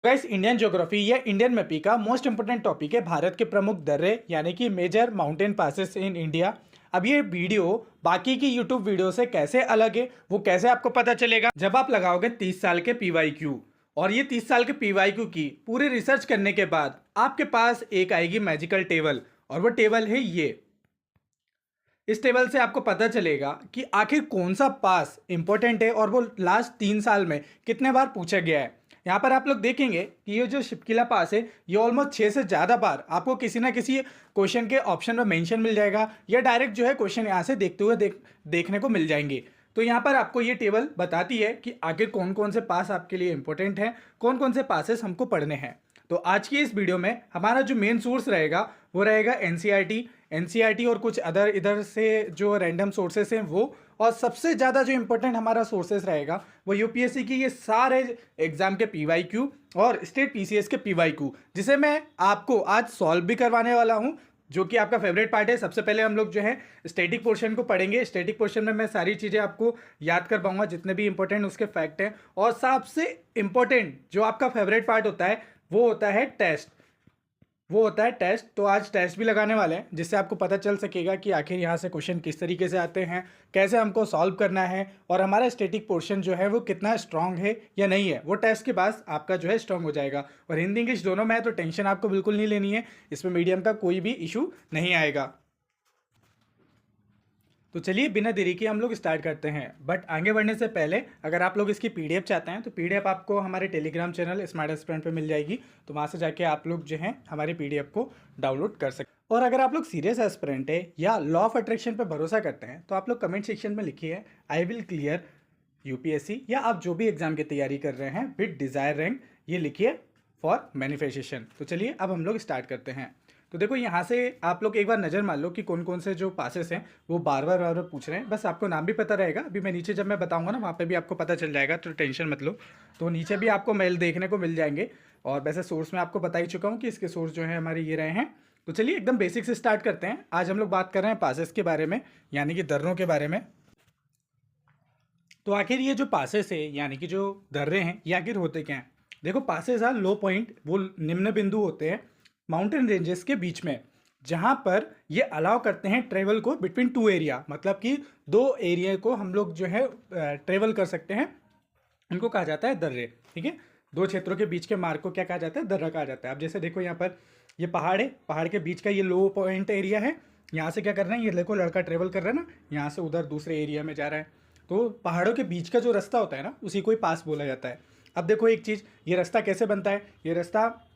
Guys, Indian geography या Indian मैपी का most important topic है भारत के प्रमुख दर्रे यानी कि major mountain passes in India. अब ये वीडियो बाकी की यूट्यूब वीडियो से कैसे अलग है वो कैसे आपको पता चलेगा जब आप लगाओगे 30 साल के पीवाईक्यू। और ये 30 साल के पीवाईक्यू की पूरी रिसर्च करने के बाद आपके पास एक आएगी मैजिकल टेबल, और वो टेबल है ये। इस टेबल से आपको पता चलेगा कि आखिर कौन सा पास इंपॉर्टेंट है और वो लास्ट 3 साल में कितने बार पूछा गया है। यहाँ पर आप लोग देखेंगे कि ये जो शिपकिला पास है ये ऑलमोस्ट 6 से ज़्यादा बार आपको किसी ना किसी क्वेश्चन के ऑप्शन में मेंशन मिल जाएगा, या डायरेक्ट जो है क्वेश्चन यहाँ से देखते हुए देखने को मिल जाएंगे। तो यहाँ पर आपको ये टेबल बताती है कि आखिर कौन कौन से पास आपके लिए इंपॉर्टेंट हैं, कौन कौन से पासेस हमको पढ़ने हैं। तो आज की इस वीडियो में हमारा जो मेन सोर्स रहेगा वो रहेगा एनसीईआरटी और कुछ अदर इधर से जो रैंडम सोर्सेस हैं वो। और सबसे ज़्यादा जो इंपॉर्टेंट हमारा सोर्सेस रहेगा वो यूपीएससी की ये सारे एग्जाम के पीवाईक्यू और स्टेट पीसीएस के पीवाईक्यू, जिसे मैं आपको आज सॉल्व भी करवाने वाला हूँ, जो कि आपका फेवरेट पार्ट है। सबसे पहले हम लोग जो है स्टैटिक पोर्शन को पढ़ेंगे। स्टैटिक पोर्शन में मैं सारी चीज़ें आपको याद कर पाऊंगा, जितने भी इंपॉर्टेंट उसके फैक्ट हैं। और सबसे इंपॉर्टेंट जो आपका फेवरेट पार्ट होता है वो होता है टेस्ट। तो आज टेस्ट भी लगाने वाले हैं, जिससे आपको पता चल सकेगा कि आखिर यहाँ से क्वेश्चन किस तरीके से आते हैं, कैसे हमको सॉल्व करना है, और हमारा स्टैटिक पोर्शन जो है वो कितना स्ट्रांग है या नहीं है। वो टेस्ट के बाद आपका जो है स्ट्रांग हो जाएगा। और हिंदी इंग्लिश दोनों में है, तो टेंशन आपको बिल्कुल नहीं लेनी है, इसमें मीडियम का कोई भी इशू नहीं आएगा। तो चलिए बिना देरी के हम लोग स्टार्ट करते हैं। बट आगे बढ़ने से पहले अगर आप लोग इसकी पीडीएफ चाहते हैं तो पीडीएफ आपको हमारे टेलीग्राम चैनल स्मार्ट एस्पिरेंट पे मिल जाएगी। तो वहाँ से जाके आप लोग जो है हमारी पीडीएफ को डाउनलोड कर सकते हैं। और अगर आप लोग सीरियस एस्पिरेंट है या लॉ ऑफ अट्रैक्शन पर भरोसा करते हैं तो आप लोग कमेंट सेक्शन में लिखिए आई विल क्लियर यूपीएससी, या आप जो भी एग्जाम की तैयारी कर रहे हैं विद डिज़ायर रैंक, ये लिखिए फॉर मैनिफेस्टेशन। तो चलिए अब हम लोग स्टार्ट करते हैं। तो देखो यहाँ से आप लोग एक बार नज़र मान लो कि कौन कौन से जो पासेस हैं वो बार बार पूछ रहे हैं। बस आपको नाम भी पता रहेगा, अभी मैं नीचे जब मैं बताऊंगा ना वहाँ पे भी आपको पता चल जाएगा, तो टेंशन मत लो। तो नीचे भी आपको मेल देखने को मिल जाएंगे। और वैसे सोर्स में आपको बता ही चुका हूँ कि इसके सोर्स जो है हमारे ये रहे हैं। तो चलिए एकदम बेसिक से स्टार्ट करते हैं। आज हम लोग बात कर रहे हैं पासेस के बारे में, यानी कि दर्रों के बारे में। तो आखिर ये जो पासेस है यानी कि जो दर्रे हैं ये आखिर होते क्या हैं। देखो, पासेस आर लो पॉइंट, वो निम्न बिंदु होते हैं माउंटेन रेंजेस के बीच में, जहाँ पर ये अलाउ करते हैं ट्रेवल को बिटवीन टू एरिया, मतलब कि दो एरिया को हम लोग जो है ट्रेवल कर सकते हैं। इनको कहा जाता है दर्रे। ठीक है, दो क्षेत्रों के बीच के मार्ग को क्या कहा जाता है, दर्रा कहा जाता है। अब जैसे देखो यहाँ पर ये पहाड़ है, पहाड़ के बीच का ये लो पॉइंट एरिया है। यहाँ से क्या कर रहे हैं, ये देखो लड़का ट्रेवल कर रहा है ना, यहाँ से उधर दूसरे एरिया में जा रहा है। तो पहाड़ों के बीच का जो रास्ता होता है ना उसी को ही पास बोला जाता है। अब देखो एक चीज़, ये रास्ता कैसे बनता है, ये रास्ता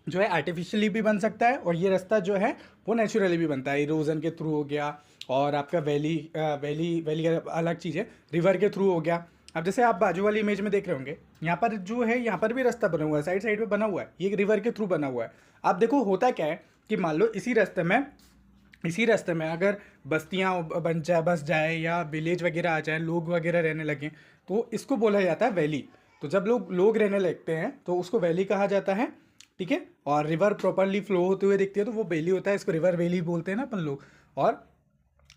जो है आर्टिफिशियली भी बन सकता है, और ये रास्ता जो है वो नेचुरली भी बनता है, इरोजन के थ्रू हो गया, और आपका वैली अलग चीज़ है, रिवर के थ्रू हो गया। अब जैसे आप बाजू वाली इमेज में देख रहे होंगे, यहाँ पर जो है यहाँ पर भी रास्ता बना हुआ है, साइड साइड में बना हुआ है, ये रिवर के थ्रू बना हुआ है। अब देखो होता क्या है कि मान लो इसी रास्ते में अगर बस्तियाँ बस जाए या विलेज वगैरह आ जाए, लोग वगैरह रहने लगे, तो इसको बोला जाता है वैली। तो जब लोग रहने लगते हैं तो उसको वैली कहा जाता है। ठीक है, और रिवर प्रॉपरली फ्लो होते हुए दिखती है तो वो वैली होता है, इसको रिवर वैली बोलते हैं ना अपन लोग। और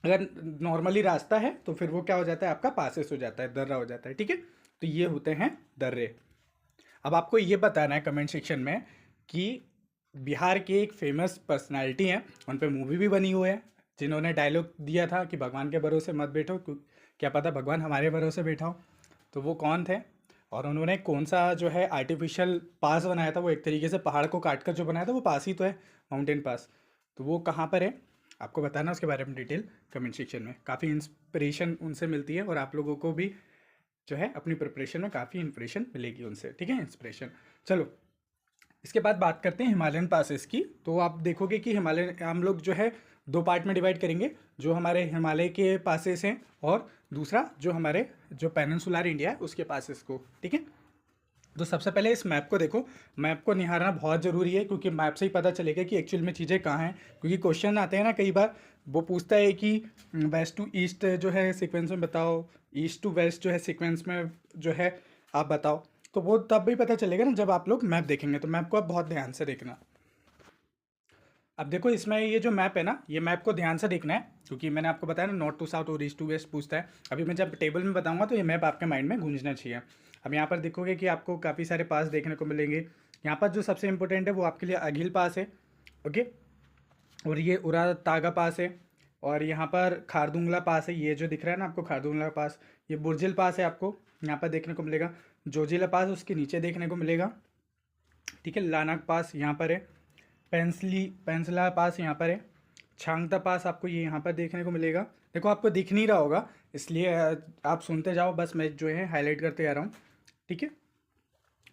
अगर नॉर्मली रास्ता है तो फिर वो क्या हो जाता है, आपका पासेस हो जाता है, दर्रा हो जाता है। ठीक है, तो ये होते हैं दर्रे। अब आपको ये बताना है कमेंट सेक्शन में कि बिहार के एक फेमस पर्सनालिटी हैं, उन पर मूवी भी बनी हुई है, जिन्होंने डायलॉग दिया था कि भगवान के भरोसे मत बैठो, क्या पता भगवान हमारे भरोसे बैठा हो। तो वो कौन थे और उन्होंने कौन सा जो है आर्टिफिशियल पास बनाया था, वो एक तरीके से पहाड़ को काट कर जो बनाया था वो पास ही तो है, माउंटेन पास। तो वो कहाँ पर है आपको बताना, उसके बारे में डिटेल कमेंट सेक्शन में। काफ़ी इंस्पिरेशन उनसे मिलती है, और आप लोगों को भी जो है अपनी प्रिपरेशन में काफ़ी इंस्पिरेशन मिलेगी उनसे। ठीक है, इंस्पिरेशन। चलो इसके बाद बात करते हैं हिमालयन पासेस की। तो आप देखोगे कि हिमालय हम लोग जो है दो पार्ट में डिवाइड करेंगे, जो हमारे हिमालय के पासेस हैं और दूसरा जो हमारे जो पेनिनसुलर इंडिया है उसके पासेस को। ठीक है, तो सबसे पहले इस मैप को देखो। मैप को निहारना बहुत ज़रूरी है, क्योंकि मैप से ही पता चलेगा कि एक्चुअल में चीज़ें कहाँ हैं। क्योंकि क्वेश्चन आते हैं ना कई बार, वो पूछता है कि वेस्ट टू ईस्ट जो है सीक्वेंस में बताओ, ईस्ट टू वेस्ट जो है सीक्वेंस में जो है आप बताओ। तो वो तब भी पता चलेगा ना जब आप लोग मैप देखेंगे। तो मैप को आप बहुत ध्यान से देखना। अब देखो इसमें ये जो मैप है ना, ये मैप को ध्यान से देखना है, क्योंकि मैंने आपको बताया ना नॉर्थ टू साउथ और ईस्ट टू वेस्ट पूछता है। अभी मैं जब टेबल में बताऊंगा तो ये मैप आपके माइंड में गूंजना चाहिए। अब यहाँ पर देखोगे कि आपको काफ़ी सारे पास देखने को मिलेंगे। यहाँ पर जो सबसे इम्पोर्टेंट है वो आपके लिए अगिल पास है, ओके, और ये उरा तागा पास है, और यहाँ पर खारदुंगला पास है, ये जो दिख रहा है ना आपको खारदुंगला पास, ये बुर्जिल पास है आपको यहाँ पर देखने को मिलेगा। जोजिला पास उसके नीचे देखने को मिलेगा, ठीक है। लानाक पास यहाँ पर है, पेंसला पास यहाँ पर है, छांगता पास आपको ये यहाँ पर देखने को मिलेगा। देखो आपको दिख नहीं रहा होगा, इसलिए आप सुनते जाओ, बस मैं जो है हाईलाइट करते जा रहा हूँ, ठीक है।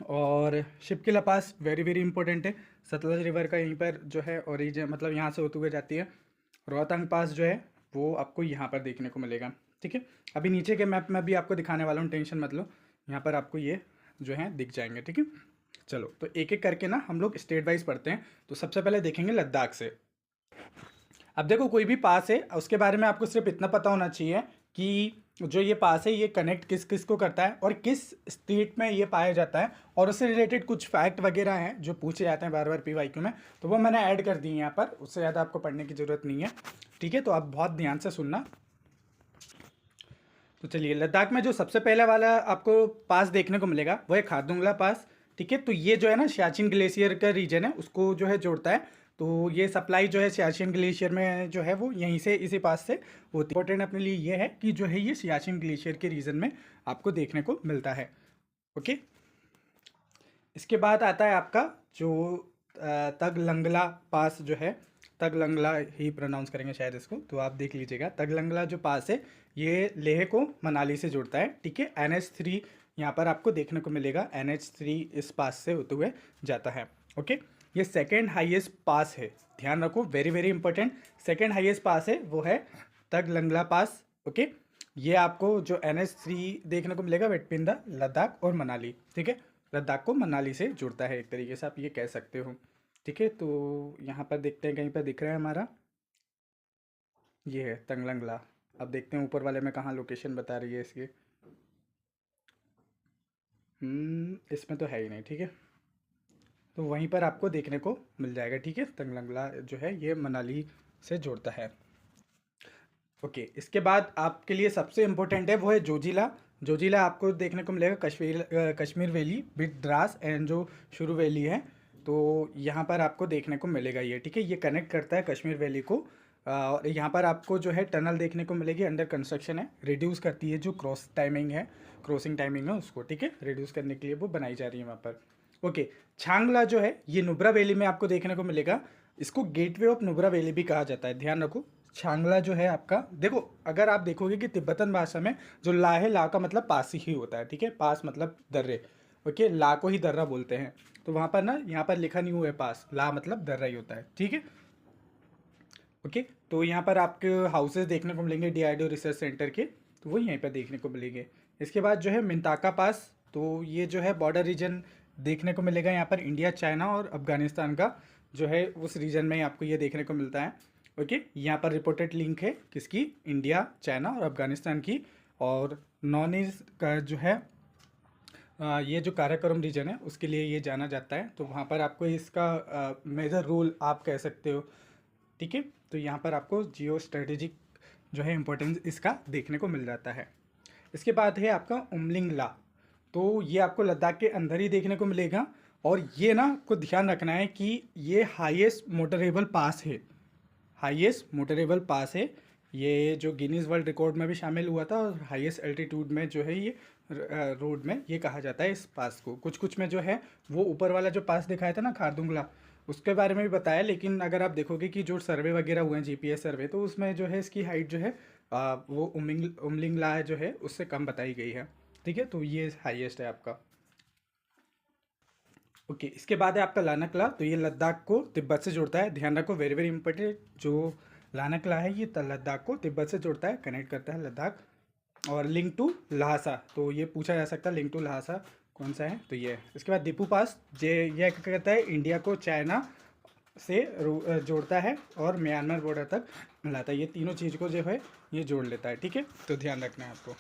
और शिपकिला पास वेरी वेरी इंपॉर्टेंट है, सतलज रिवर का यहीं पर जो है ओरिजिन, मतलब यहाँ से होते हुए जाती है। रोहतांग पास जो है वो आपको यहाँ पर देखने को मिलेगा, ठीक है। अभी नीचे के मैप में भी आपको दिखाने वाला हूँ, टेंशन मत लो, यहाँ पर आपको ये जो है दिख जाएंगे, ठीक है। चलो तो एक एक करके ना हम लोग स्टेट वाइज पढ़ते हैं। तो सबसे पहले देखेंगे लद्दाख से। अब देखो कोई भी पास है उसके बारे में आपको सिर्फ इतना पता होना चाहिए कि जो ये पास है ये कनेक्ट किस किस को करता है और किस स्टेट में ये पाया जाता है, और उससे रिलेटेड कुछ फैक्ट वगैरह हैं जो पूछे जाते हैं बार बार PYQ में, तो वो मैंने ऐड कर दी है यहाँ पर, उससे ज़्यादा आपको पढ़ने की ज़रूरत नहीं है, ठीक है। तो आप बहुत ध्यान से सुनना। तो चलिए, लद्दाख में जो सबसे पहले वाला आपको पास देखने को मिलेगा वो है खारदुंगला पास, ठीक है। तो ये जो है ना सियाचिन ग्लेशियर का रीजन है, उसको जो है जोड़ता है। तो ये सप्लाई जो है सियाचिन ग्लेशियर में जो है वो यहीं से इसी पास से होती है। इंपॉर्टेंट अपने लिए ये है कि जो है ये सियाचिन ग्लेशियर के रीजन में आपको देखने को मिलता है, ओके। इसके बाद आता है आपका जो तगलंगला पास जो है, तगलंगला ही प्रोनाउंस करेंगे शायद इसको, तो आप देख लीजिएगा। तगलंगला जो पास है ये लेह को मनाली से जोड़ता है, ठीक है। NH3 यहाँ पर आपको देखने को मिलेगा, NH3 इस पास से होते हुए जाता है, ओके। ये सेकेंड हाईएस्ट पास है, ध्यान रखो, very very important. Second highest pass है वो है तगलंगला पास, ओके। ये आपको जो NH3 देखने को मिलेगा वेटपिंडा, लद्दाख और मनाली, ठीक है। लद्दाख को मनाली से जुड़ता है, एक तरीके से आप ये कह सकते हो, ठीक है। तो यहाँ पर देखते हैं, कहीं पर दिख रहा है हमारा, ये है तंगलंगला। अब देखते हैं ऊपर वाले में कहाँ लोकेशन बता रही है इसकी। इसमें तो है ही नहीं, ठीक है। तो वहीं पर आपको देखने को मिल जाएगा, ठीक है। तंगलंगला जो है ये मनाली से जोड़ता है, ओके। इसके बाद आपके लिए सबसे इम्पोर्टेंट है वो है जोजिला। जोजिला आपको देखने को मिलेगा Kashmir valley with Dras and जो शुरू वैली है, तो यहाँ पर आपको देखने को मिलेगा ये, ठीक है। ये कनेक्ट करता है कश्मीर वैली को, और यहाँ पर आपको जो है टनल देखने को मिलेगी, अंडर कंस्ट्रक्शन है, रिड्यूस करती है जो क्रॉसिंग टाइमिंग है उसको, ठीक है, रिड्यूस करने के लिए वो बनाई जा रही है वहाँ पर, ओके। छांगला जो है ये नुब्रा वैली में आपको देखने को मिलेगा, इसको गेटवे ऑफ नुब्रा वैली भी कहा जाता है, ध्यान रखो। छांगला जो है आपका, देखो अगर आप देखोगे कि तिब्बतन भाषा में जो ला है, ला का मतलब पास ही होता है, ठीक है। पास मतलब दर्रे, ओके, ला को ही दर्रा बोलते हैं। तो वहाँ पर ना यहाँ पर लिखा नहीं हुआ है पास, ला मतलब दर्रा ही होता है, ठीक है, ओके। तो यहाँ पर आपके हाउसेस देखने को मिलेंगे DRDO रिसर्च सेंटर के, तो वो यहीं पर देखने को मिलेंगे। इसके बाद जो है मिंताका पास, तो ये जो है बॉर्डर रीजन देखने को मिलेगा यहाँ पर, इंडिया, चाइना और अफगानिस्तान का जो है उस रीजन में आपको ये देखने को मिलता है, ओके। यहाँ पर रिपोर्टेड लिंक है किसकी, इंडिया, चाइना और अफगानिस्तान की। और नॉन ईस्ट का जो है ये जो काराकोरम रीजन है उसके लिए ये जाना जाता है, तो वहाँ पर आपको इसका मेजर रोल आप कह सकते हो, ठीक है। तो यहाँ पर आपको जियो स्ट्रेटेजिक जो है इम्पोर्टेंस इसका देखने को मिल जाता है। इसके बाद है आपका उमलिंगला, तो ये आपको लद्दाख के अंदर ही देखने को मिलेगा, और ये ना को ध्यान रखना है कि ये हाईएस्ट मोटरेबल पास है, हाईएस्ट मोटरेबल पास है। ये जो गिनीज वर्ल्ड रिकॉर्ड में भी शामिल हुआ था, और हाईएस्ट एल्टीट्यूड में जो है ये रोड में ये कहा जाता है इस पास को। कुछ कुछ में जो है वो ऊपर वाला जो पास दिखाया था ना खारदुंगला, उसके बारे में भी बताया, लेकिन अगर आप देखोगे कि जो सर्वे वगैरह हुए हैं GPS सर्वे, तो उसमें जो है इसकी हाइट जो है वो उमलिंगला जो है उससे कम बताई गई है, ठीक है। तो ये हाईएस्ट है आपका, ओके। इसके बाद है आपका लानकला, तो ये लद्दाख को तिब्बत से जोड़ता है, ध्यान रखो, वेरी वेरी इंपॉर्टेंट। जो लानकला है ये लद्दाख को तिब्बत से जोड़ता है, कनेक्ट करता है लद्दाख। और लिंक टू लहासा, तो ये पूछा जा सकता है लिंक टू लहासा कौन सा है, तो ये है। इसके बाद दीपू पास, ये क्या कहता है, इंडिया को चाइना से जोड़ता है और म्यांमार बॉर्डर तक मिलाता है, ये तीनों चीज़ को जो है ये जोड़ लेता है, ठीक है। तो ध्यान रखना है आपको।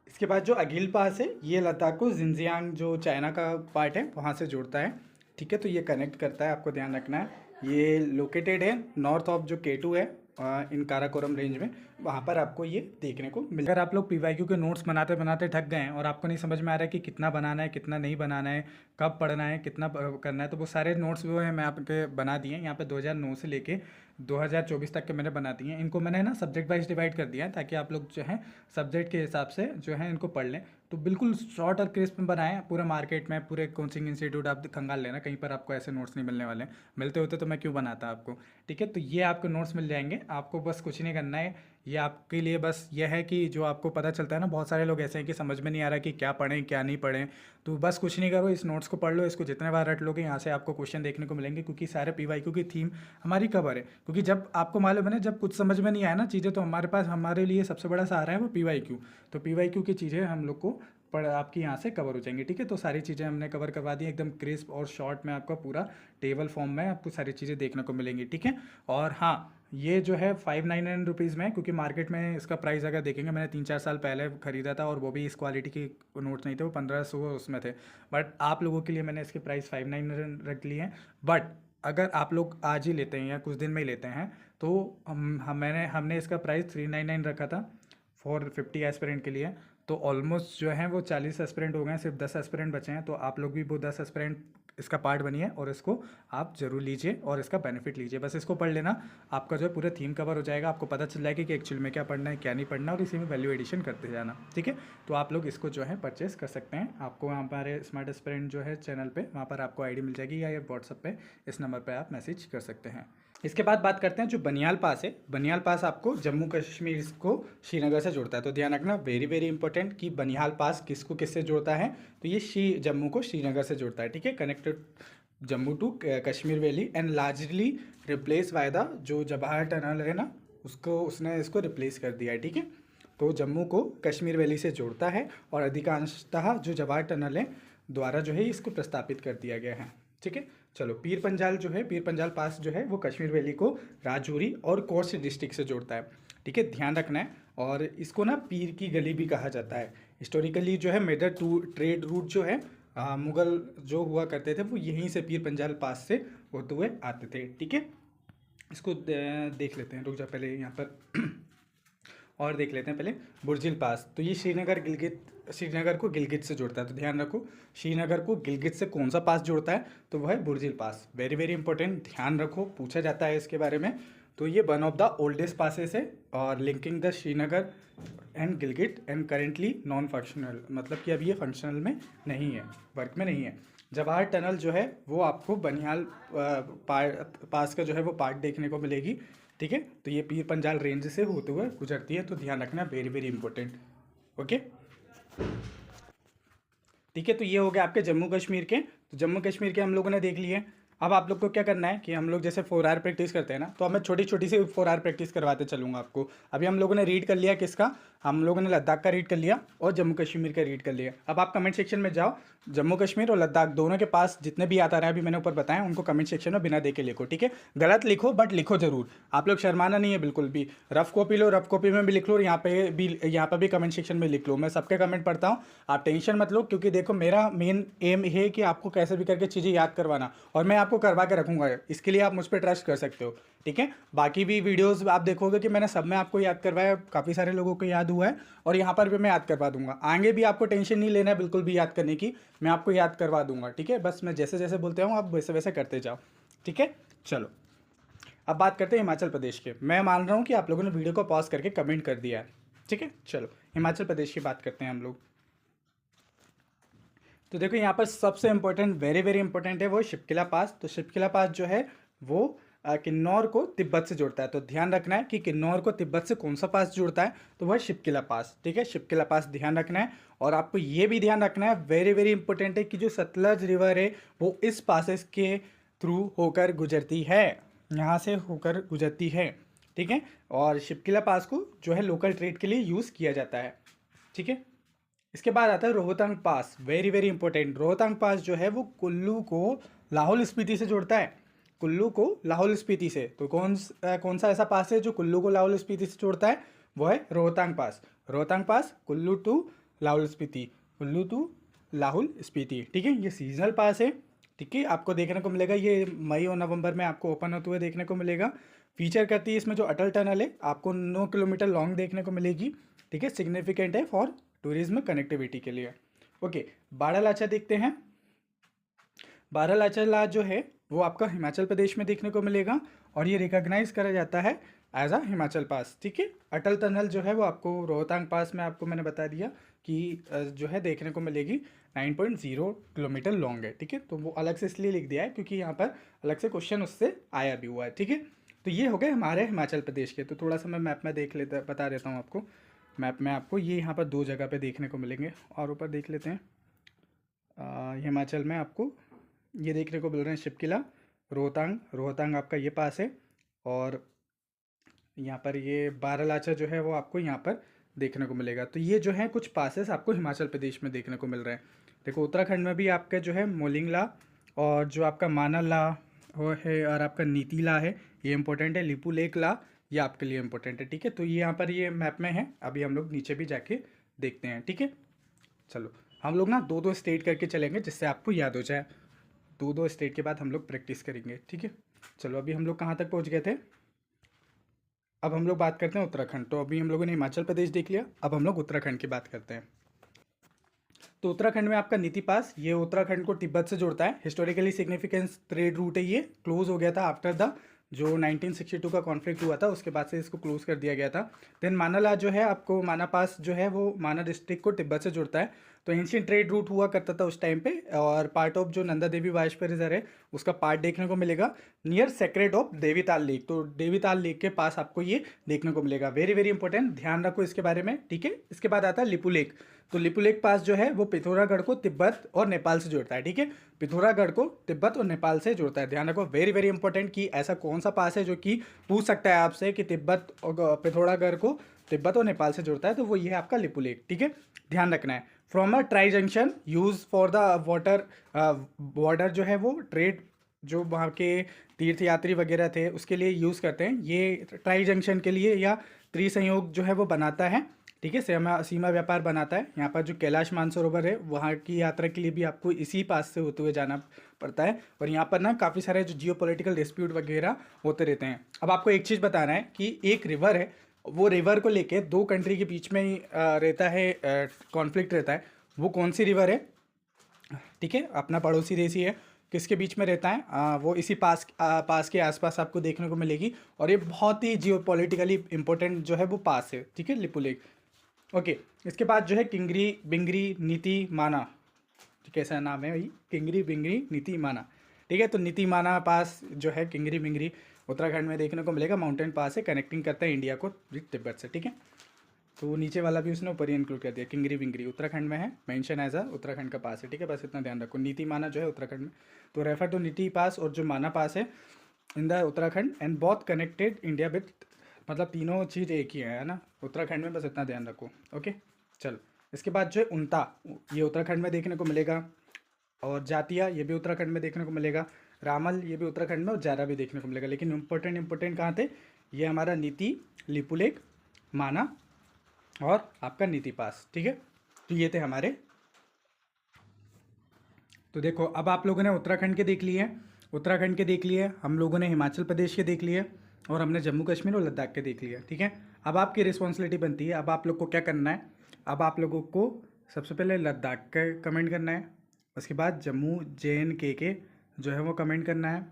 इसके बाद जो अगिल पास है ये लद्दाख को जिनजियांग जो चाइना का पार्ट है वहाँ से जोड़ता है, ठीक है। तो ये कनेक्ट करता है, आपको ध्यान रखना है। ये लोकेटेड है नॉर्थ ऑफ जो K2 है, इन काराकोरम रेंज में, वहाँ पर आपको ये देखने को मिल। अगर आप लोग पीवाईक्यू के नोट्स बनाते बनाते थक गए हैं और आपको नहीं समझ में आ रहा है कि कितना बनाना है कितना नहीं बनाना है, कब पढ़ना है कितना करना है, तो वो सारे नोट्स जो है मैं आपके बना दिए हैं। यहाँ पे 2009 से लेके 2024 तक के मैंने बना दिए हैं। इनको मैंने ना सब्जेक्ट वाइज डिवाइड कर दिया है ताकि आप लोग जो है सब्जेक्ट के हिसाब से जो है इनको पढ़ लें। तो बिल्कुल शॉर्ट और क्रिस्प में बनाए हैं। पूरे मार्केट में पूरे कोचिंग इंस्टीट्यूट आप खंगाल लेना, कहीं पर आपको ऐसे नोट्स नहीं मिलने वाले। मिलते होते तो मैं क्यों बनाता आपको। ठीक है, तो ये आपको नोट्स मिल जाएंगे। आपको बस कुछ नहीं करना है, ये आपके लिए बस यह है कि जो आपको पता चलता है ना, बहुत सारे लोग ऐसे हैं कि समझ में नहीं आ रहा कि क्या पढ़ें क्या नहीं पढ़ें। तो बस कुछ नहीं करो, इस नोट्स को पढ़ लो। इसको जितने बार रट लोगे यहाँ से आपको क्वेश्चन देखने को मिलेंगे, क्योंकि सारे पीवाईक्यू की थीम हमारी कवर है। क्योंकि जब आपको मालूम है ना, जब कुछ समझ में नहीं आया ना चीज़ें, तो हमारे पास हमारे लिए सबसे बड़ा सहारा है वो पीवाईक्यू। तो पीवाईक्यू की चीज़ें हम लोग को पढ़ आपकी यहाँ से कवर हो जाएंगी। ठीक है, तो सारी चीज़ें हमने कवर करवा दी एकदम क्रिस्प और शॉर्ट में। आपका पूरा टेबल फॉर्म में आपको सारी चीज़ें देखने को मिलेंगी। ठीक है, और हाँ, ये जो है 599 रुपीज़ में, क्योंकि मार्केट में इसका प्राइस अगर देखेंगे, मैंने 3-4 साल पहले ख़रीदा था और वो भी इस क्वालिटी के नोट्स नहीं थे, वो 1500 उसमें थे। बट आप लोगों के लिए मैंने इसके प्राइस 599 रख लिए हैं। बट अगर आप लोग आज ही लेते हैं या कुछ दिन में ही लेते हैं तो हमने इसका प्राइस 399 रखा था फॉर 50 एस्पिरेंट के लिए। तो ऑलमोस्ट जो है वो 40 एस्पिरेंट हो गए हैं, सिर्फ 10 एस्पिरेंट बचे हैं। तो आप लोग भी वो 10 एस्पिरेंट इसका पार्ट बनिए और इसको आप जरूर लीजिए और इसका बेनिफिट लीजिए। बस इसको पढ़ लेना, आपका जो है पूरा थीम कवर हो जाएगा। आपको पता चल जाएगा कि एक्चुअल में क्या पढ़ना है क्या नहीं पढ़ना, और इसी में वैल्यू एडिशन करते जाना। ठीक है, तो आप लोग इसको जो है परचेस कर सकते हैं। आपको हमारे स्मार्ट एस्पिरेंट जो है चैनल पे, वहाँ पर आपको आईडी मिल जाएगी, या व्हाट्सअप पे इस नंबर पर आप मैसेज कर सकते हैं। इसके बाद बात करते हैं जो बनियाल पास है। बनियाल पास आपको जम्मू कश्मीर को श्रीनगर से जोड़ता है। तो ध्यान रखना, वेरी वेरी इंपॉर्टेंट, कि बनियाल पास किसको किससे जोड़ता है। तो ये जम्मू को श्रीनगर से जोड़ता है। ठीक है, connected Jammu to Kashmir valley and largely replace by the जो जवाहर टनल है ना, उसने इसको रिप्लेस कर दिया है। ठीक है, तो जम्मू को कश्मीर वैली से जोड़ता है और अधिकांशतः जो जवाहर टनल है द्वारा जो है इसको प्रस्तापित कर दिया गया है। ठीक है, चलो, पीर पंजाल जो है, पीर पंजाल पास जो है वो कश्मीर वैली को राजौरी और कोर्स डिस्ट्रिक्ट से जोड़ता है। ठीक है, ध्यान रखना है। और इसको ना पीर की गली भी कहा जाता है। हिस्टोरिकली जो है मेजर ट्रेड रूट जो है मुगल जो हुआ करते थे वो यहीं से पीर पंजाल पास से होते हुए आते थे। ठीक है, इसको देख लेते हैं, रुक जा पहले यहाँ पर और देख लेते हैं पहले बुर्जिल पास। तो ये श्रीनगर को गिलगित से जोड़ता है। तो ध्यान रखो, श्रीनगर को गिलगित से कौन सा पास जोड़ता है, तो वह है बुर्जिल पास। वेरी वेरी इंपॉर्टेंट, ध्यान रखो, पूछा जाता है इसके बारे में। तो ये one of the oldest passes है और linking the Srinagar and Gilgit and currently non functional, मतलब कि अभी ये फंक्शनल में नहीं है, वर्क में नहीं है। जवाहर टनल जो है वो आपको बनियाल पास का जो है वो पार्ट देखने को मिलेगी। ठीक है, तो ये पीर पंजाल रेंज से होते हुए गुजरती है। तो ध्यान रखना, वेरी वेरी इंपॉर्टेंट। ओके, ठीक है, तो ये हो गया आपके जम्मू कश्मीर के। तो जम्मू कश्मीर के हम लोगों ने देख लिए। अब आप लोग को क्या करना है कि हम लोग जैसे 4 आवर प्रैक्टिस करते हैं ना, तो अब मैं छोटी छोटी सी 4 आवर प्रैक्टिस करवाते चलूँगा आपको। अभी हम लोगों ने रीड कर लिया किसका, हम लोगों ने लद्दाख का रीड कर लिया और जम्मू कश्मीर का रीड कर लिया। अब आप कमेंट सेक्शन में जाओ, जम्मू कश्मीर और लद्दाख दोनों के पास जितने भी याद आ रहा है अभी मैंने ऊपर बताया, उनको कमेंट सेक्शन में बिना देखे लिखो। ठीक है, गलत लिखो बट लिखो जरूर। आप लोग शर्माना नहीं है बिल्कुल भी। रफ कॉपी लो, रफ कॉपी में भी लिख लो, और यहाँ पर भी कमेंट सेक्शन में लिख लो। मैं सबके कमेंट पढ़ता हूँ, आप टेंशन मत लो, क्योंकि देखो मेरा मेन एम है कि आपको कैसे भी करके चीज़ें याद करवाना, और मैं आपको करवा के रखूँगा। इसके लिए आप मुझ पर ट्रस्ट कर सकते हो। ठीक है, बाकी भी वीडियोस आप देखोगे कि मैंने सब में आपको याद करवाया, काफ़ी सारे लोगों को याद हुआ है, और यहाँ पर भी मैं याद करवा दूंगा। आगे भी आपको टेंशन नहीं लेना है बिल्कुल भी याद करने की, मैं आपको याद करवा दूंगा। ठीक है, बस मैं जैसे जैसे बोलते हूँ आप वैसे वैसे करते जाओ। ठीक है, चलो अब बात करते हैं हिमाचल प्रदेश के। मैं मान रहा हूँ कि आप लोगों ने वीडियो को पॉज करके कमेंट कर दिया है। ठीक है, चलो हिमाचल प्रदेश की बात करते हैं हम लोग। तो देखो यहाँ पर सबसे इंपॉर्टेंट, वेरी वेरी इंपॉर्टेंट है वो शिपकिला पास। तो शिपकिला पास जो है वो किन्नौर को तिब्बत से जोड़ता है। तो ध्यान रखना है कि किन्नौर को तिब्बत से कौन सा पास जोड़ता है, तो वह शिपकिला पास। ठीक है, शिपकिला पास ध्यान रखना है। और आपको ये भी ध्यान रखना है, वेरी वेरी इंपॉर्टेंट है, कि जो सतलज रिवर है वो इस पासेस के थ्रू होकर गुजरती है, यहाँ से होकर गुजरती है। ठीक है, और शिपकिला पास को जो है लोकल ट्रेड के लिए यूज़ किया जाता है। ठीक है, इसके बाद आता है रोहतांग पास। वेरी वेरी इंपॉर्टेंट, रोहतांग पास जो है वो कुल्लू को लाहौल स्पीति से जोड़ता है। कुल्लू को लाहौल स्पीति से। तो कौन सा ऐसा पास है जो कुल्लू को लाहौल स्पीति से जोड़ता है, वो है रोहतांग पास। रोहतांग पास कुल्लू टू लाहौल स्पीति, कुल्लू टू लाहौल स्पीति। ठीक है, ये सीजनल पास है। ठीक है, आपको देखने को मिलेगा, ये मई और नवंबर में आपको ओपन होते हुए देखने को मिलेगा। फीचर करती है इसमें जो अटल टनल है, आपको 9 किलोमीटर लॉन्ग देखने को मिलेगी, ठीक है। सिग्निफिकेंट है फॉर टूरिज्म कनेक्टिविटी के लिए। ओके, बारालाचा देखते हैं। बारालाचा जो है वो आपका हिमाचल प्रदेश में देखने को मिलेगा और ये रिकॉग्नाइज करा जाता है एज अ हिमाचल पास, ठीक है। अटल टनल जो है वो आपको रोहतांग पास में, आपको मैंने बता दिया कि जो है देखने को मिलेगी 9.0 किलोमीटर लॉन्ग है, ठीक है। तो वो अलग से इसलिए लिख दिया है क्योंकि यहाँ पर अलग से क्वेश्चन उससे आया भी हुआ है, ठीक है। तो ये हो गए हमारे हिमाचल प्रदेश के। तो थोड़ा सा मैं मैप में देख लेता बता देता हूँ आपको। मैप में आपको ये यहाँ पर 2 जगह पे देखने को मिलेंगे और ऊपर देख लेते हैं। हिमाचल में आपको ये देखने को मिल रहे हैं शिप किला, रोहतांग, रोहतांग आपका ये पास है, और यहाँ पर ये बारालाचा जो है वो आपको यहाँ पर देखने को मिलेगा। तो ये जो है कुछ पासेस आपको हिमाचल प्रदेश में देखने को मिल रहे हैं। देखो उत्तराखंड में भी आपका जो है मोलिंगला और जो आपका मानाला वो है और आपका नीतीला है, ये इंपॉर्टेंट है। लिपुलेख ला, ये आपके लिए इंपॉर्टेंट है, ठीक है। तो ये यहाँ पर ये मैप में है। अभी हम लोग नीचे भी जाके देखते हैं, ठीक है। चलो हम लोग ना 2-2 स्टेट करके चलेंगे जिससे आपको याद हो जाए। 2-2 स्टेट के बाद हम लोग प्रैक्टिस करेंगे, ठीक है। चलो अभी हम लोग कहाँ तक पहुँच गए थे। अब हम लोग बात करते हैं उत्तराखंड। तो अभी हम लोगों ने हिमाचल प्रदेश देख लिया, अब हम लोग उत्तराखंड की बात करते हैं। तो उत्तराखंड में आपका नीति पास, ये उत्तराखंड को तिब्बत से जोड़ता है। हिस्टोरिकली सिग्निफिकेंस ट्रेड रूट है, ये क्लोज हो गया था आफ्टर द जो 1962 का कॉन्फ्लिक्ट हुआ था, उसके बाद से इसको क्लोज कर दिया गया था। देन मानाला जो है आपको, माना पास जो है वो माना डिस्ट्रिक्ट को तिब्बत से जोड़ता है। तो एंशियंट ट्रेड रूट हुआ करता था उस टाइम पे, और पार्ट ऑफ जो नंदा देवी वाइल्ड रिजर्व है उसका पार्ट देखने को मिलेगा नियर सेक्रेट ऑफ देवीताल लेक। तो देवीताल लेक के पास आपको ये देखने को मिलेगा। वेरी वेरी इंपॉर्टेंट, ध्यान रखो इसके बारे में, ठीक है। इसके बाद आता है लिपू लेक। तो लिपू लेक पास जो है वो पिथौरागढ़ को तिब्बत और नेपाल से जोड़ता है, ठीक है। पिथौरागढ़ को तिब्बत और नेपाल से जोड़ता है, ध्यान रखो। वेरी वेरी इंपॉर्टेंट कि ऐसा कौन सा पास है जो कि पूछ सकता है आपसे कि तिब्बत और पिथौरागढ़ को तिब्बत और नेपाल से जोड़ता है, तो वो ये है आपका लिपू लेक, ठीक है। ध्यान रखना है। From a tri junction use for the water border जो है वो ट्रेड, जो वहाँ के तीर्थ यात्री वगैरह थे उसके लिए यूज़ करते हैं। ये ट्राई जंक्शन के लिए या त्रिसंयोग जो है वो बनाता है, ठीक है। सीमा व्यापार बनाता है। यहाँ पर जो कैलाश मानसरोवर है वहाँ की यात्रा के लिए भी आपको इसी पास से होते हुए जाना पड़ता है। और यहाँ पर ना काफ़ी सारे जो जियो पॉलिटिकल डिस्प्यूट वगैरह होते रहते हैं। अब आपको एक चीज़ बताना है कि एक रिवर है, वो रिवर को लेके 2 कंट्री के बीच में ही रहता है, कॉन्फ्लिक्ट रहता है। वो कौन सी रिवर है, ठीक है, अपना पड़ोसी देश ही है। किसके बीच में रहता है, वो इसी पास के आसपास आपको देखने को मिलेगी। और ये बहुत ही जियो पॉलिटिकली इंपॉर्टेंट जो है वो पास है, ठीक है, लिपू लेक। ओके, इसके बाद जो है किंगरी बिंगरी नीति माना, कैसा नाम है भाई, किंगरी बिंगरी नीति माना, ठीक है। तो नीति माना पास जो है किंगरी बिंगरी उत्तराखंड में देखने को मिलेगा। माउंटेन पास है, कनेक्टिंग करता है इंडिया को तिब्बत से, ठीक है। तो वो नीचे वाला भी उसने ऊपर ही इंक्लूड कर दिया। किंगरी बिंगरी उत्तराखंड में है, मेंशन एज अ उत्तराखंड का पास है, ठीक है। बस इतना ध्यान रखो। नीति माना जो है उत्तराखंड में, तो रेफर टू नीति पास और जो माना पास है in the Uttarakhand and both connected India with, मतलब तीनों चीज़ एक ही है ना उत्तराखंड में, बस इतना ध्यान रखो। ओके चलो, इसके बाद जो है उनता, ये उत्तराखंड में देखने को मिलेगा। और जातिया, ये भी उत्तराखंड में देखने को मिलेगा। रामल, ये भी उत्तराखंड में, और जारा भी देखने को मिलेगा। लेकिन इंपॉर्टेंट कहाँ थे, ये हमारा नीति, लिपुलेख, माना और आपका नीति पास, ठीक है। तो ये थे हमारे। तो देखो अब आप लोगों ने उत्तराखंड के देख लिए, उत्तराखंड के देख लिए, हम लोगों ने हिमाचल प्रदेश के देख लिए, और हमने जम्मू कश्मीर और लद्दाख के देख लिया, ठीक है। अब आपकी रिस्पॉन्सिबिलिटी बनती है, अब आप लोग को क्या करना है। अब आप लोगों को सबसे पहले लद्दाख का कमेंट करना है, उसके बाद जम्मू JNK के जो है वो कमेंट करना है,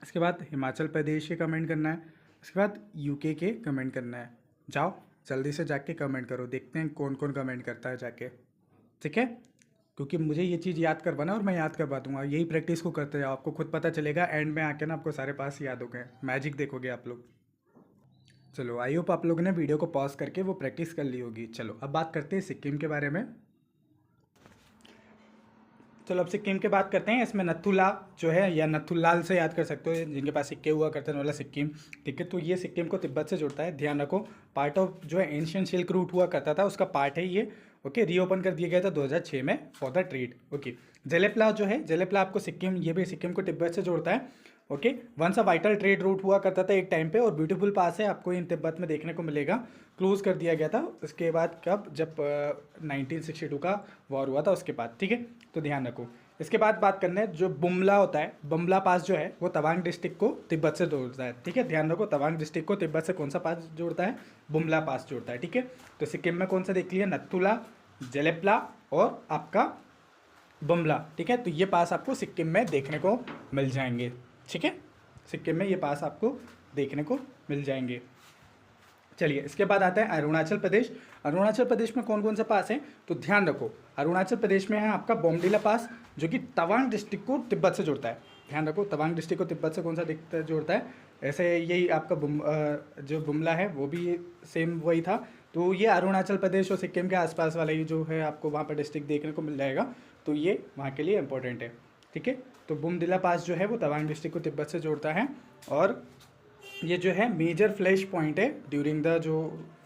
इसके बाद हिमाचल प्रदेश के कमेंट करना है, उसके बाद UK के कमेंट करना है। जाओ जल्दी से जाके कमेंट करो, देखते हैं कौन कौन कमेंट करता है जाके, ठीक है। क्योंकि मुझे ये चीज़ याद करवाना और मैं याद करवा दूंगा। यही प्रैक्टिस को करते जाओ, आपको खुद पता चलेगा एंड में आके ना आपको सारे पास याद हो गए, मैजिक देखोगे आप लोग। चलो आई होप आप लोगों ने वीडियो को पॉज करके वो प्रैक्टिस कर ली होगी। चलो अब बात करते हैं सिक्किम के बारे में। चलो अब सिक्किम की बात करते हैं। इसमें नथुला जो है, या नथुलाल से याद कर सकते हो, जिनके पास सिक्के हुआ करते हैं, वाला सिक्किम, ठीक है। तो ये सिक्किम को तिब्बत से जोड़ता है, ध्यान रखो। पार्ट ऑफ जो है एंशियंट सिल्क रूट हुआ करता था, उसका पार्ट है ये, ओके। रीओपन कर दिया गया था 2006 में फॉर द ट्रेड, ओके। जेलेप्ला जो है, जेलेप्ला आपको सिक्किम, ये भी सिक्किम को तिब्बत से जोड़ता है, okay. Once a vital trade route हुआ करता था एक टाइम पे, और ब्यूटीफुल पास है, आपको इन तिब्बत में देखने को मिलेगा। क्लोज कर दिया गया था उसके बाद, कब, जब 1962 का वॉर हुआ था उसके बाद, ठीक है। तो ध्यान रखो। इसके बाद बात करने हैं जो बुमला होता है, बुमला पास जो है वो तवांग डिस्ट्रिक्ट को तिब्बत से जोड़ता है। ठीक है, ध्यान रखो, तवांग डिस्ट्रिक्ट को तिब्बत से कौन सा पास जोड़ता है? बुमला पास जोड़ता है। ठीक है, तो सिक्किम में कौन सा देख लिया? नथुला, जेलेप्ला और आपका बुमला। ठीक है, तो ये पास आपको सिक्किम में देखने को मिल जाएंगे। ठीक है, सिक्किम में ये पास आपको देखने को मिल जाएंगे। चलिए, इसके बाद आता है अरुणाचल प्रदेश। अरुणाचल प्रदेश में कौन कौन से पास हैं? तो ध्यान रखो, अरुणाचल प्रदेश में है आपका बोमडिला पास, जो कि तवांग डिस्ट्रिक्ट को तिब्बत से जोड़ता है। ध्यान रखो, तवांग डिस्ट्रिक्ट को तिब्बत से कौन सा जोड़ता है? ऐसे यही आपका जो बुमला है वो भी सेम वही था। तो ये अरुणाचल प्रदेश और सिक्किम के आसपास वाला ये जो है आपको वहाँ पर डिस्ट्रिक्ट देखने को मिल जाएगा, तो ये वहाँ के लिए इंपॉर्टेंट है। ठीक है, तो बुमडिला पास जो है वो तवांग डिस्ट्रिक्ट को तिब्बत से जोड़ता है, और ये जो है मेजर फ्लैश पॉइंट है ड्यूरिंग द जो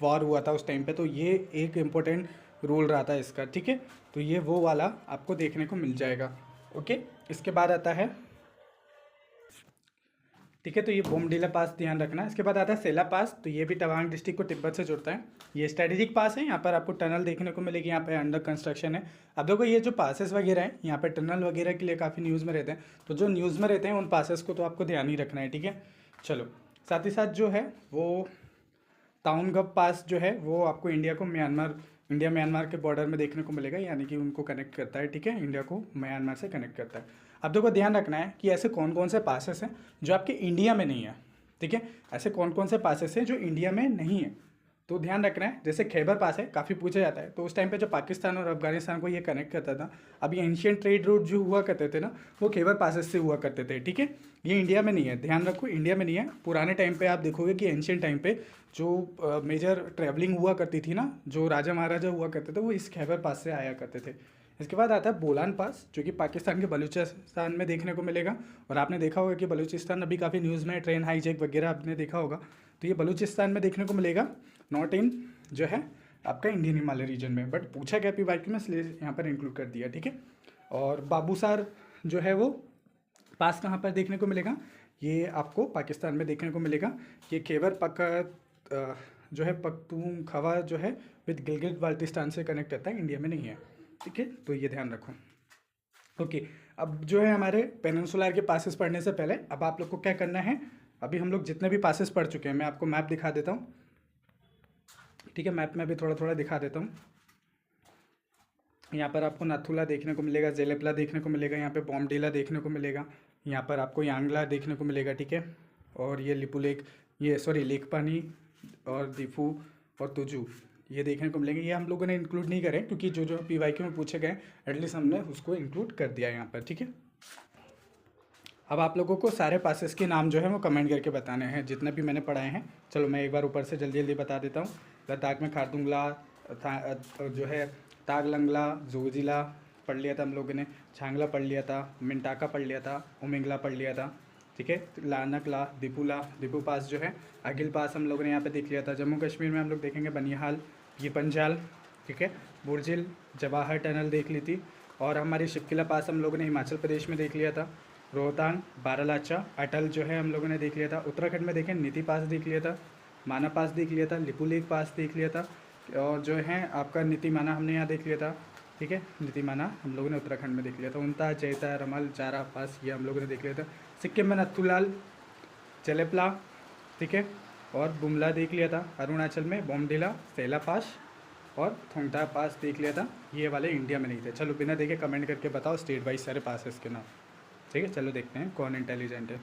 वॉर हुआ था उस टाइम पे, तो ये एक इम्पोर्टेंट रोल रहा था इसका। ठीक है, तो ये वो वाला आपको देखने को मिल जाएगा। ओके, इसके बाद आता है, ठीक है, तो ये बोमडिला पास ध्यान रखना। इसके बाद आता है सेला पास, तो ये भी तवांग डिस्ट्रिक्ट को तिब्बत से जोड़ता है। ये स्ट्रेटेजिक पास है, यहाँ पर आपको टनल देखने को मिलेगी, यहाँ पे अंडर कंस्ट्रक्शन है। अब देखो ये जो पासेस वगैरह हैं यहाँ पे टनल वगैरह के लिए काफ़ी न्यूज़ में रहते हैं, तो जो न्यूज़ में रहते हैं उन पासेस को तो आपको ध्यान ही रखना है। ठीक है, चलो, साथ ही साथ जो है वो ताउनगप पास जो है वो आपको इंडिया म्यांमार के बॉर्डर में देखने को मिलेगा, यानी कि उनको कनेक्ट करता है। ठीक है, इंडिया को म्यांमार से कनेक्ट करता है। अब देखो ध्यान रखना है कि ऐसे कौन कौन से पासेस हैं जो आपके इंडिया में नहीं है। ठीक है, ऐसे कौन कौन से पासेस हैं जो इंडिया में नहीं है, तो ध्यान रखना है। जैसे खैबर पास है, काफ़ी पूछा जाता है, तो उस टाइम पे जो पाकिस्तान और अफगानिस्तान को ये कनेक्ट करता था, अब ये एंशियंट ट्रेड रूट जो हुआ करते थे ना, वो खैबर पासेस से हुआ करते थे। ठीक है, ये इंडिया में नहीं है, ध्यान रखो, इंडिया में नहीं है। पुराने टाइम पे आप देखोगे कि एंशियंट टाइम पे जो मेजर ट्रैवलिंग हुआ करती थी ना, जो राजा महाराजा हुआ करते थे, वो इस खैबर पास से आया करते थे। इसके बाद आता है बोलान पास, जो कि पाकिस्तान के बलूचिस्तान में देखने को मिलेगा। और आपने देखा होगा कि बलूचिस्तान अभी काफ़ी न्यूज़ में, ट्रेन हाईजैक वगैरह आपने देखा होगा, तो ये बलूचिस्तान में देखने को मिलेगा, नॉट इन जो है आपका इंडियन हिमालय रीजन में, बट पूछा गया पीवाईक्यू में, इसलिए यहाँ पर इंक्लूड कर दिया। ठीक है, और बाबूसार जो है वो पास कहाँ पर देखने को मिलेगा? ये आपको पाकिस्तान में देखने को मिलेगा। ये खैबर जो है पख्तूनख्वा जो है विद गिलगित बाल्टिस्तान से कनेक्ट करता है, इंडिया में नहीं है। ठीक है, तो ये ध्यान रखो। ओके, अब जो है हमारे पेनिनसुलर के पासेस पढ़ने से पहले अब आप लोग को क्या करना है, अभी हम लोग जितने भी पासेस पढ़ चुके हैं, मैं आपको मैप दिखा देता हूँ। ठीक है, मैप में भी थोड़ा थोड़ा दिखा देता हूँ। यहाँ पर आपको नाथुला देखने को मिलेगा, जेलेप्ला देखने को मिलेगा, यहाँ पे बोमडिला देखने को मिलेगा, यहाँ पर आपको यांगला देखने को मिलेगा। ठीक है, और ये लिपुलेक, ये सॉरी लेकपानी और दीफू और तुजू ये देखने को मिलेंगे। ये हम लोगों ने इंक्लूड नहीं करे क्योंकि जो जो पीवाईक्यू में पूछे गए एटलीस्ट हमने उसको इंक्लूड कर दिया यहाँ पर। ठीक है, अब आप लोगों को सारे पासेस के नाम जो है वो कमेंट करके बताने हैं, जितने भी मैंने पढ़ाए हैं। चलो मैं एक बार ऊपर से जल्दी जल्दी बता देता हूँ। लद्दाख में खारदुंगला जो है, तागलंगला, जोजिला पढ़ लिया था हम लोगों ने, छांगला पढ़ लिया था, मिंटाका पढ़ लिया था, उमिंगला पढ़ लिया था। ठीक है, लानकला, दीपू पास जो है, अगिल पास हम लोगों ने यहाँ पे देख लिया था। जम्मू कश्मीर में हम लोग देखेंगे बनिहाल, ये पंजाल। ठीक है, बुर्जिल, जवाहर टनल देख ली थी। और हमारी शिपकिला पास हम लोगों ने हिमाचल प्रदेश में देख लिया था। रोहतांग, बारालाचा, अटल जो है हम लोगों ने देख लिया था। उत्तराखंड में देखें नीति पास देख लिया था, माना पास देख लिया था, लिपुलेख पास देख लिया था, और जो है आपका नीतिमाना हमने यहाँ देख लिया था। ठीक है, नीतिमाना हम लोगों ने उत्तराखंड में देख लिया था। उनता, जैता, रमल, चारा पास ये हम लोगों ने देख लिया था। सिक्किम में नथुलाल, जलेप्ला, ठीक है, और बुमला देख लिया था। अरुणाचल में बोमडिला, सेला पास और थोंगता पास देख लिया था। ये वाले इंडिया में नहीं थे। चलो बिना देखे कमेंट करके बताओ स्टेट वाइज सारे पासेस के नाम। ठीक है, चलो देखते हैं कौन इंटेलिजेंट है।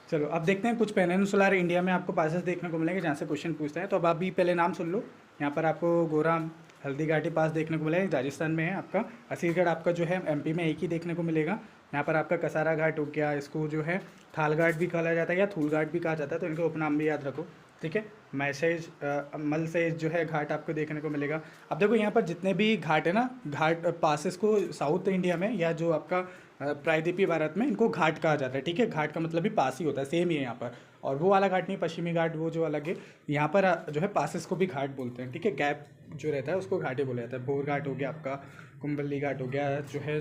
चलो अब देखते हैं कुछ पेनिनसुलर इंडिया में आपको पासेस देखने को मिलेंगे जहाँ से क्वेश्चन पूछते हैं। तो अब आप भी पहले नाम सुन लो। यहाँ पर आपको गोराम, हल्दी घाटी पास देखने को मिलेगा, राजस्थान में है। आपका असीरगढ़ आपका जो है एमपी में एक ही देखने को मिलेगा। यहाँ पर आपका कसारा घाट हो गया, इसको जो है थाल घाट भी कहा जाता है या थूल घाट भी कहा जाता है, तो इनके उपनाम भी याद रखो। ठीक है, मैसेज मलसेज जो है घाट आपको देखने को मिलेगा। अब देखो यहाँ पर जितने भी घाट है ना, घाट पासेस को साउथ इंडिया में या जो आपका प्रायद्वीपीय भारत में इनको घाट कहा जाता है। ठीक है, घाट का मतलब भी पास ही होता है, सेम ही है यहाँ पर। और वो वाला घाट नहीं, पश्चिमी घाट वो जो अलग है, यहाँ पर जो है पासेस को भी घाट बोलते हैं। ठीक है, गैप जो रहता है उसको घाट ही बोला जाता है। बोर घाट हो गया आपका, कुंबली घाट हो गया, जो है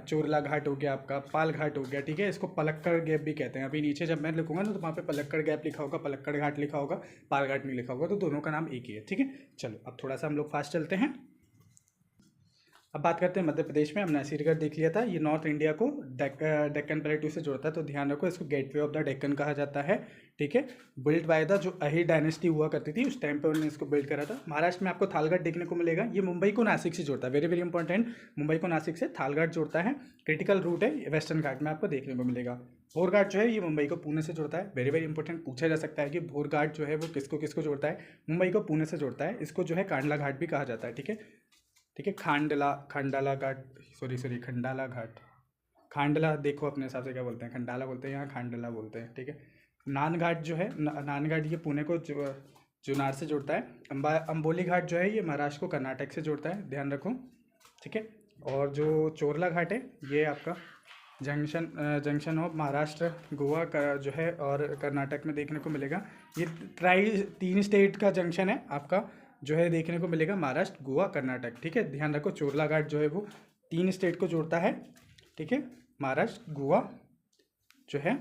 चोरला घाट हो गया आपका, पाल घाट हो गया। ठीक है, इसको पलक्कड़ गैप भी कहते हैं। अभी नीचे जब मैं लिखूंगा ना तो वहाँ पे पलक्कड़ गैप लिखा होगा, पलक्कड़ घाट लिखा होगा, पाल घाट नहीं लिखा होगा, तो दोनों का नाम एक ही है। ठीक है, चलो अब थोड़ा सा हम लोग फास्ट चलते हैं। अब बात करते हैं मध्य प्रदेश में। हमने सीरगढ़ देख लिया था, ये नॉर्थ इंडिया को डेक्कन प्लेटू से जोड़ता है, तो ध्यान रखो इसको गेटवे ऑफ द डेक्कन कहा जाता है। ठीक है, बिल्ड बाय द जो अहिर डायनेस्टी हुआ करती थी उस टाइम पे उन्होंने इसको बिल्ड करा था। महाराष्ट्र में आपको थालगढ़ देखने को मिलेगा, ये मुंबई को नासिक से जोड़ता है, वेरी वेरी इंपॉर्टेंट, मुंबई को नासिक से थालगढ़ जोड़ता है, क्रिटिकल रूट है, वेस्टर्न घाट में आपको देखने को मिलेगा। भोर घाट जो है ये मुंबई को पुणे से जोड़ता है, वेरी वेरी इंपॉर्टेंट, पूछा जा सकता है कि भोर घाट जो है वो किसको किसको जोड़ता है, मुंबई को पुणे से जोड़ता है, इसको जो है कांडला घाट भी कहा जाता है। ठीक है, ठीक है, खंडाला घाट, सॉरी खंडाला घाट, खांडला देखो अपने हिसाब से क्या बोलते हैं, खंडाला बोलते हैं, यहाँ खांडला बोलते हैं। ठीक है, नान घाट जो है, नान घाट ये पुणे को जुनार से जोड़ता है। अंबोली घाट जो है ये महाराष्ट्र को कर्नाटक से जोड़ता है, ध्यान रखो। ठीक है, और जो चोरला घाट है ये आपका जंक्शन ऑफ महाराष्ट्र, गोवा का जो है और कर्नाटक में देखने को मिलेगा। ये तीन स्टेट का जंक्शन है आपका, जो है देखने को मिलेगा महाराष्ट्र, गोवा, कर्नाटक। ठीक है, ध्यान रखो चोरला घाट जो है वो 3 स्टेट को जोड़ता है। ठीक है, महाराष्ट्र, गोवा जो है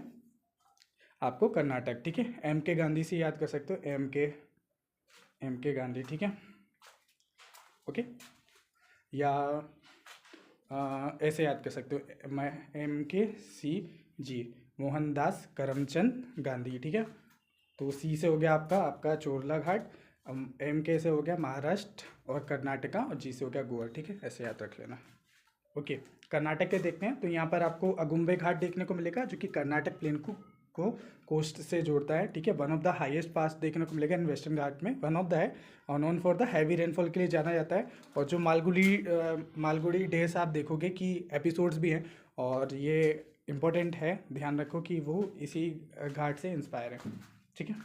आपको कर्नाटक। ठीक है, M.K. गांधी से याद कर सकते हो, M.K. गांधी। ठीक है, ओके, या ऐसे याद कर सकते हो, मैं MKCG, मोहनदास करमचंद गांधी। ठीक है, तो C से हो गया आपका चोरला घाट, MK से हो गया महाराष्ट्र और कर्नाटका, और G से हो गया गोवा। ठीक है, ऐसे याद रख लेना। ओके, कर्नाटक के देखते हैं, तो यहाँ पर आपको अगुम्बे घाट देखने को मिलेगा जो कि कर्नाटक प्लेन को कोस्ट से जोड़ता है। ठीक है, वन ऑफ द हाईएस्ट पास देखने को मिलेगा इन वेस्टर्न घाट में, वन ऑफ द है, और known for the heavy rainfall के लिए जाना जाता है। और जो मालगुड़ी डेज आप देखोगे कि एपिसोड्स भी हैं, और ये इम्पोर्टेंट है, ध्यान रखो कि वो इसी घाट से इंस्पायर है। ठीक है,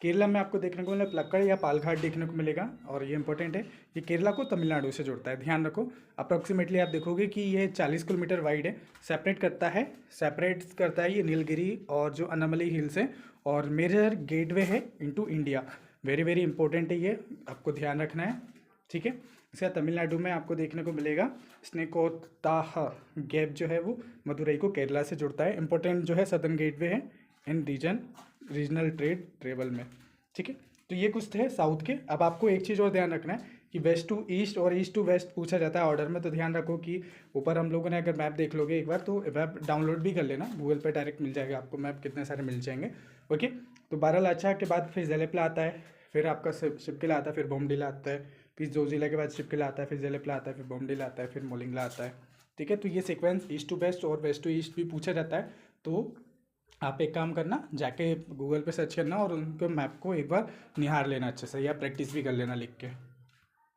केरला में आपको देखने को मिलेगा प्लक्कड़ या पालघाट देखने को मिलेगा, और ये इंपॉर्टेंट है, ये केरला को तमिलनाडु से जोड़ता है, ध्यान रखो। अप्रॉक्सीमेटली आप देखोगे कि ये 40 किलोमीटर वाइड है, सेपरेट करता है ये नीलगिरी और जो अनामली हिल्स है, और मेजर गेटवे है into India, very very important है, ये आपको ध्यान रखना है। ठीक है, इसका तमिलनाडु में आपको देखने को मिलेगा स्नेकोताह गैप जो है वो मदुरई को केरला से जोड़ता है, इंपॉर्टेंट जो है सदर्न गेटवे है इन रीजनल ट्रेवल में। ठीक है, तो ये कुछ थे साउथ के। अब आपको एक चीज़ और ध्यान रखना है कि वेस्ट टू ईस्ट और ईस्ट टू वेस्ट पूछा जाता है ऑर्डर में, तो ध्यान रखो कि ऊपर हम लोगों ने अगर मैप देख लोगे एक बार, तो मैप डाउनलोड भी कर लेना, गूगल पे डायरेक्ट मिल जाएगा आपको मैप, कितने सारे मिल जाएंगे। ओके, तो बारालाचा के बाद फिर जेलेपला आता है, फिर आपका शिपकिला आता है, फिर बोमडिला आता है, फिर जोजिला के बाद शिपकिला आता है, फिर जेलेपला आता है, फिर बोमडिला आता है, फिर मोलिंगला आता है। ठीक है, तो ये सीक्वेंस ईस्ट टू वेस्ट और वेस्ट टू ईस्ट भी पूछा जाता है, तो आप एक काम करना, जाके गूगल पे सर्च करना और उनके मैप को एक बार निहार लेना अच्छे से, या प्रैक्टिस भी कर लेना लिख के।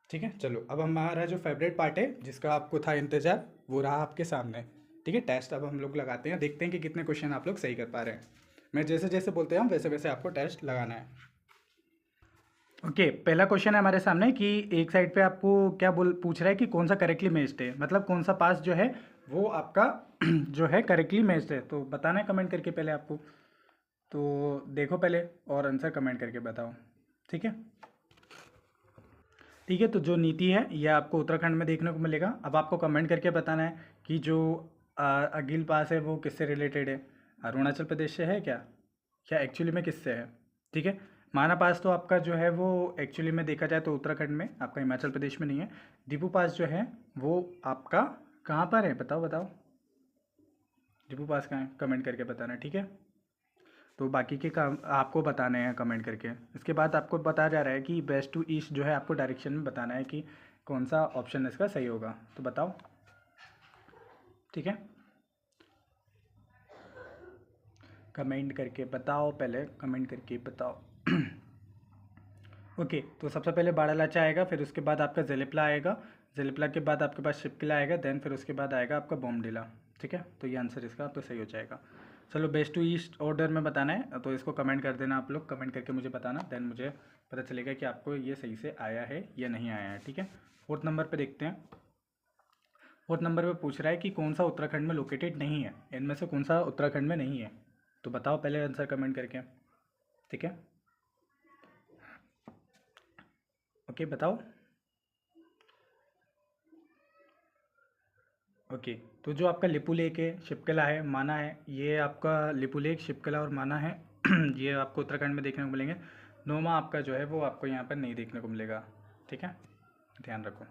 ठीक है, चलो अब हमारा जो फेवरेट पार्ट है जिसका आपको था इंतजार, वो रहा आपके सामने। ठीक है, टेस्ट अब हम लोग लगाते हैं, देखते हैं कि कितने क्वेश्चन आप लोग सही कर पा रहे हैं। मैं जैसे जैसे बोलते हैं वैसे वैसे आपको टेस्ट लगाना है। ओके, पहला क्वेश्चन है हमारे सामने कि एक साइड पे आपको क्या पूछ रहा है कि कौन सा करेक्टली मैच्ड है, मतलब कौन सा पास जो है वो आपका जो है करेक्टली मैच्ड है, तो बताना है कमेंट करके पहले आपको। तो देखो पहले और आंसर कमेंट करके बताओ। ठीक है, ठीक है, तो जो नीति है यह आपको उत्तराखंड में देखने को मिलेगा। अब आपको कमेंट करके बताना है कि जो अगिल पास है वो किससे रिलेटेड है, अरुणाचल प्रदेश से है क्या एक्चुअली में किससे है। ठीक है, माना पास तो आपका जो है वो एक्चुअली में देखा जाए तो उत्तराखंड में, आपका हिमाचल प्रदेश में नहीं है। दीपू पास जो है वो आपका कहाँ पर है, बताओ दीपू पास कहाँ है, कमेंट करके बताना। ठीक है, तो बाकी के काम आपको बताने हैं कमेंट करके। इसके बाद आपको बताया जा रहा है कि वेस्ट टू ईस्ट जो है आपको डायरेक्शन में बताना है कि कौन सा ऑप्शन इसका सही होगा, तो बताओ। ठीक है, कमेंट करके बताओ, पहले कमेंट करके बताओ। ओके, तो सबसे पहले बाड़ालाचा आएगा, फिर उसके बाद आपका जेलेपला आएगा, जेलेपला के बाद आपके पास शिपकिला आएगा, देन फिर उसके बाद आएगा आपका बोमडिला। ठीक है, तो ये आंसर इसका तो सही हो जाएगा। चलो वेस्ट टू ईस्ट ऑर्डर में बताना है, तो इसको कमेंट कर देना आप लोग, कमेंट करके मुझे बताना, देन मुझे पता चलेगा कि आपको ये सही से आया है या नहीं आया है। ठीक है, 4th नंबर पे देखते हैं। 4th नंबर पे पूछ रहा है कि कौन सा उत्तराखंड में लोकेटेड नहीं है, इनमें से कौन सा उत्तराखंड में नहीं है, तो बताओ पहले आंसर कमेंट करके। ठीक है, ओके बताओ। ओके, तो जो आपका लिपू लेक है, शिपकला है, माना है, ये आपका लिपू लेक, शिपकला और माना है ये आपको उत्तराखंड में देखने को मिलेंगे। नोमा आपका जो है वो आपको यहाँ पर नहीं देखने को मिलेगा। ठीक है, ध्यान रखो।